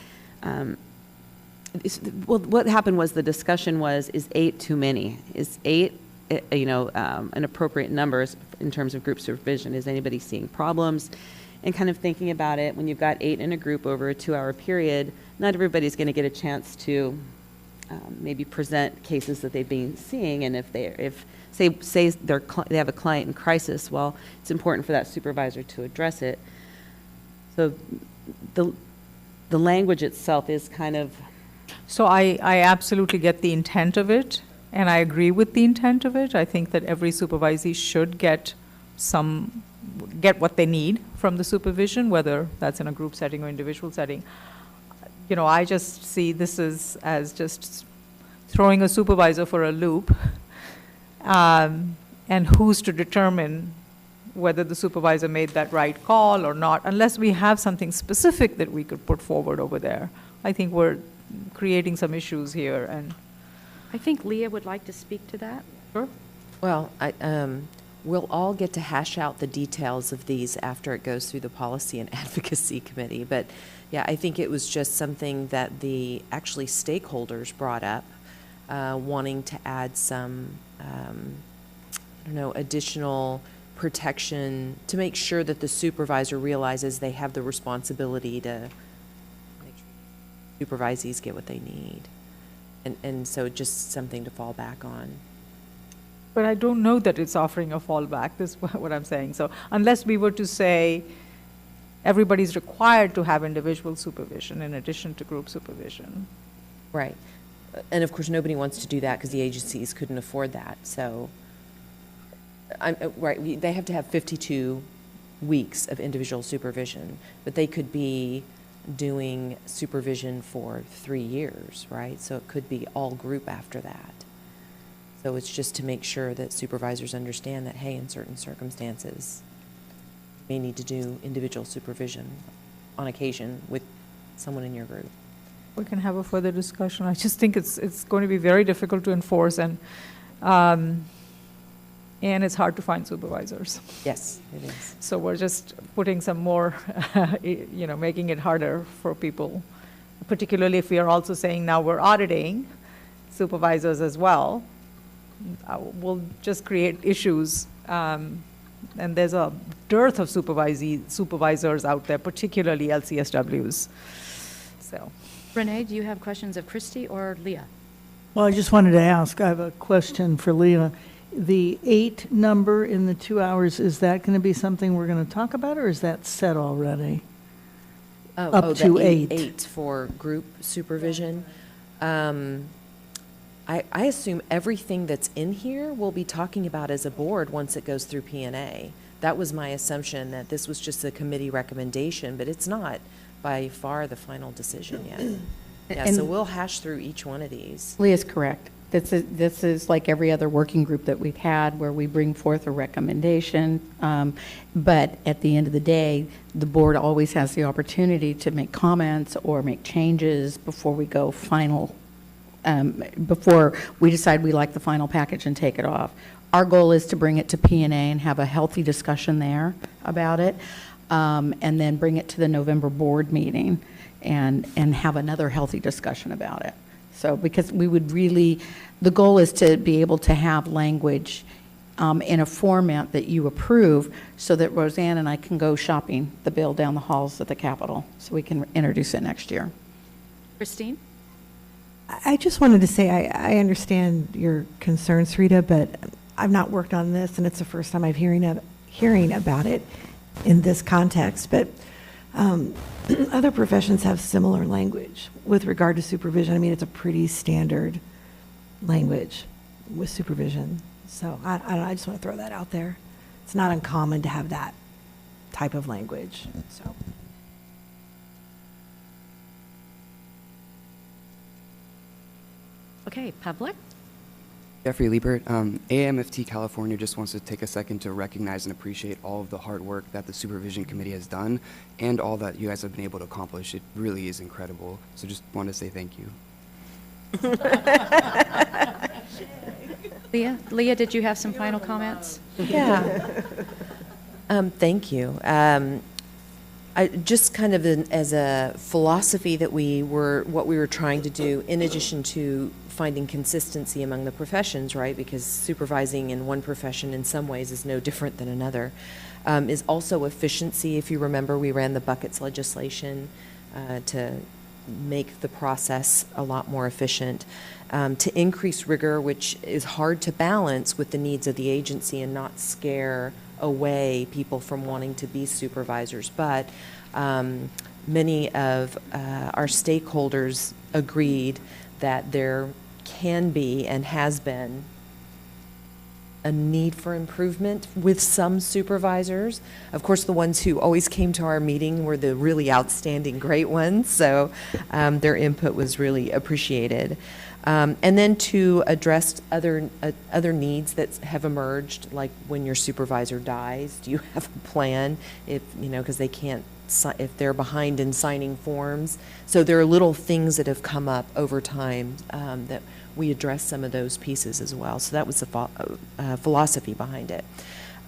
what happened was the discussion was, is 8 too many? Is 8, an appropriate number in terms of group supervision? Is anybody seeing problems? And kind of thinking about it, when you've got 8 in a group over a 2-hour period, not everybody's going to get a chance to maybe present cases that they've been seeing, and if say they have a client in crisis, well, it's important for that supervisor to address it. So the language itself is kind of. So I absolutely get the intent of it, and I agree with the intent of it. I think that every supervisee should get what they need from the supervision, whether that's in a group setting or individual setting. I just see this as just throwing a supervisor for a loop, and who's to determine whether the supervisor made that right call or not, unless we have something specific that we could put forward over there. I think we're creating some issues here, and I think Leah would like to speak to that. Sure. Well, we'll all get to hash out the details of these after it goes through the Policy and Advocacy Committee. But yeah, I think it was just something that the actually stakeholders brought up, wanting to add some, additional protection to make sure that the supervisor realizes they have the responsibility to make sure supervisees get what they need. And so just something to fall back on. But I don't know that it's offering a fallback. This is what I'm saying. So unless we were to say everybody's required to have individual supervision in addition to group supervision. Right. And of course, nobody wants to do that because the agencies couldn't afford that. So, right, they have to have 52 weeks of individual supervision, but they could be doing supervision for 3 years, right? So it could be all group after that. So it's just to make sure that supervisors understand that, hey, in certain circumstances, you may need to do individual supervision on occasion with someone in your group. We can have a further discussion. I just think it's going to be very difficult to enforce, and it's hard to find supervisors. Yes, it is. So we're just putting some more, making it harder for people, particularly if we are also saying now we're auditing supervisors as well. We'll just create issues, and there's a dearth of supervisors out there, particularly LCSWs. So, Renee, do you have questions of Christy or Leah? Well, I just wanted to ask, I have a question for Leah. The 8 number in the 2 hours, is that going to be something we're going to talk about, or is that set already? Up to 8. 8 for group supervision. I assume everything that's in here we'll be talking about as a board once it goes through P&A. That was my assumption, that this was just a committee recommendation, but it's not by far the final decision yet. Yeah, so And- we'll hash through each one of these. Leah's correct. This is like every other working group that we've had where we bring forth a recommendation. But at the end of the day, the board always has the opportunity to make comments or make changes before we go final, before we decide we like the final package and take it off. Our goal is to bring it to P&A and have a healthy discussion there about it, and then bring it to the November board meeting and have another healthy discussion about it. So, because we would really, the goal is to be able to have language in a format that you approve so that Roseanne and I can go shopping the bill down the halls at the Capitol so we can introduce it next year. Christine? I just wanted to say, I understand your concerns, Rita, but I've not worked on this, and it's the first time I'm hearing about it in this context. But other professions have similar language with regard to supervision. I mean, it's a pretty standard language with supervision. So I don't know, I just want to throw that out there. It's not uncommon to have that type of language. So. Okay, public? Jeffrey Liebert, AMFT California just wants to take a second to recognize and appreciate all of the hard work that the Supervision Committee has done and all that you guys have been able to accomplish. It really is incredible. So just want to say thank you. Leah, did you have some final comments? Yeah. Thank you. I just kind of as a philosophy that what we were trying to do, in addition to finding consistency among the professions, right? Because supervising in one profession in some ways is no different than another, is also efficiency. If you remember, we ran the buckets legislation to make the process a lot more efficient, to increase rigor, which is hard to balance with the needs of the agency and not scare away people from wanting to be supervisors. But many of our stakeholders agreed that there can be and has been a need for improvement with some supervisors. Of course, the ones who always came to our meeting were the really outstanding, great ones, so their input was really appreciated. And then to address other needs that have emerged, like when your supervisor dies, do you have a plan if, because they can't, if they're behind in signing forms. So there are little things that have come up over time that we address some of those pieces as well. So that was the philosophy behind it.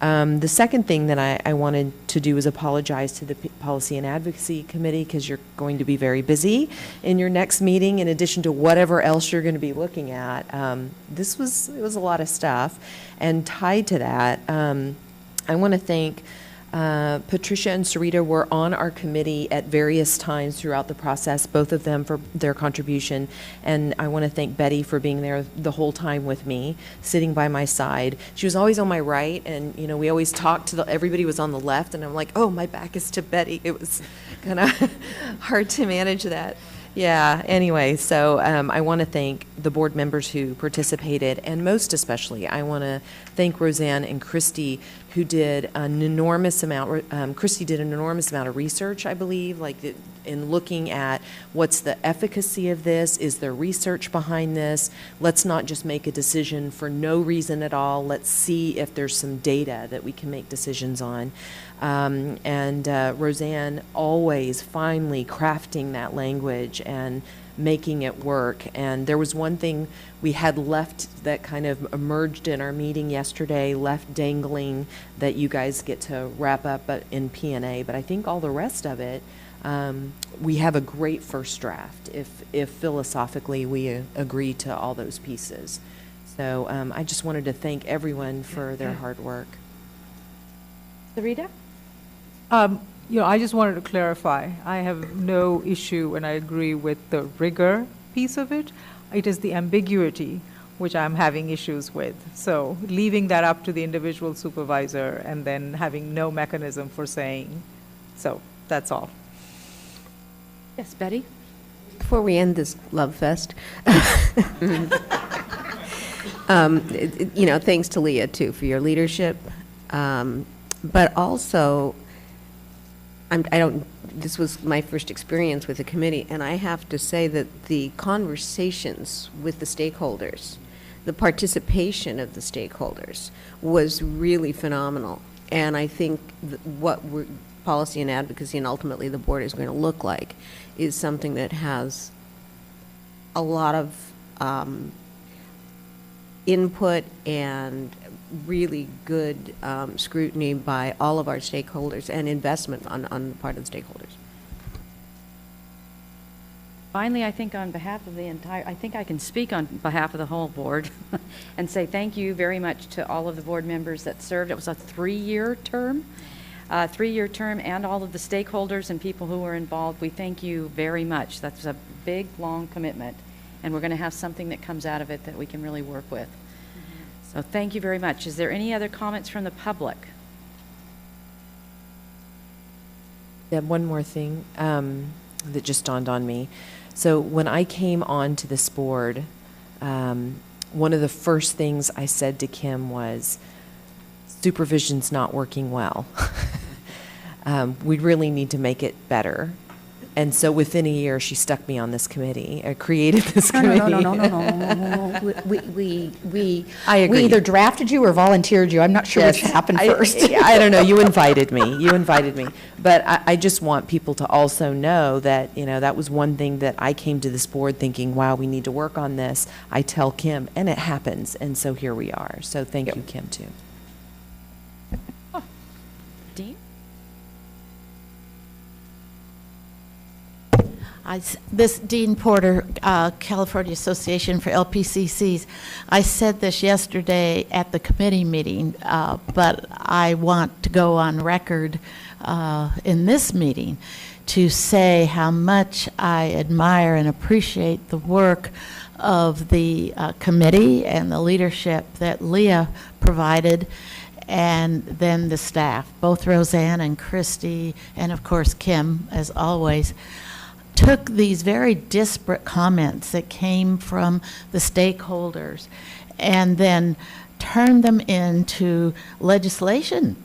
The second thing that I wanted to do is apologize to the Policy and Advocacy Committee, because you're going to be very busy in your next meeting in addition to whatever else you're going to be looking at. It was a lot of stuff. And tied to that, I want to thank Patricia and Sarita were on our committee at various times throughout the process, both of them for their contribution. And I want to thank Betty for being there the whole time with me, sitting by my side. She was always on my right, and we always talked everybody was on the left, and I'm like, oh, my back is to Betty. It was kind of hard to manage that. Yeah, anyway, so I want to thank the board members who participated, and most especially, I want to thank Roseanne and Christy, who did an enormous amount, Christy did an enormous amount of research, I believe, in looking at what's the efficacy of this, is there research behind this, let's not just make a decision for no reason at all, let's see if there's some data that we can make decisions on. And Roseanne always finally crafting that language and making it work. And there was one thing we had left that kind of emerged in our meeting yesterday, left dangling, that you guys get to wrap up in P&A. But I think all the rest of it, we have a great first draft if philosophically we agree to all those pieces. So I just wanted to thank everyone for their hard work. Sarita? I just wanted to clarify. I have no issue, and I agree with the rigor piece of it. It is the ambiguity which I'm having issues with. So leaving that up to the individual supervisor and then having no mechanism for saying, so that's all. Yes, Betty? Before we end this love fest, thanks to Leah too for your leadership, but also, this was my first experience with the committee, and I have to say that the conversations with the stakeholders, the participation of the stakeholders was really phenomenal. And I think what policy and advocacy and ultimately the board is going to look like is something that has a lot of input and really good scrutiny by all of our stakeholders and investment on the part of the stakeholders. Finally, I think on behalf of I think I can speak on behalf of the whole board and say thank you very much to all of the board members that served. It was a 3-year term. 3-year term, and all of the stakeholders and people who were involved. We thank you very much. That's a big, long commitment, and we're going to have something that comes out of it that we can really work with. So thank you very much. Is there any other comments from the public? Yeah, one more thing that just dawned on me. So when I came on to this board, one of the first things I said to Kim was, supervision's not working well. We really need to make it better. And so within a year, she stuck me on this committee, created this committee. No. We I agree. We either drafted you or volunteered you. I'm not sure which happened first. I don't know. You invited me. But I just want people to also know that, that was one thing that I came to this board thinking, wow, we need to work on this. I tell Kim, and it happens. And so here we are. So thank you, Kim, too. Dean? This Dean Porter, California Association for LPCCs. I said this yesterday at the committee meeting, but I want to go on record in this meeting to say how much I admire and appreciate the work of the committee and the leadership that Leah provided, and then the staff, both Roseanne and Christy, and of course Kim, as always, took these very disparate comments that came from the stakeholders and then turned them into legislation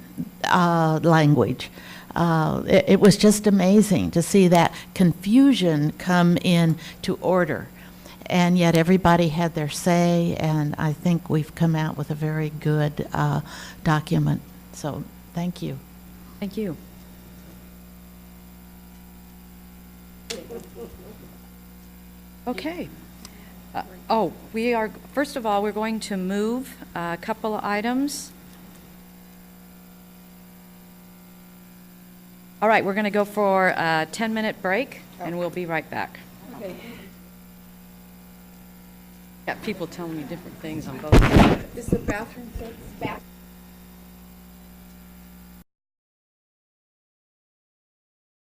language. It was just amazing to see that confusion come in to order. And yet everybody had their say, and I think we've come out with a very good document. So thank you. Thank you. Okay. First of all, we're going to move a couple of items. All right, we're going to go for a 10-minute break, and we'll be right back. Okay. Got people telling me different things on both sides. Is the bathroom fixed?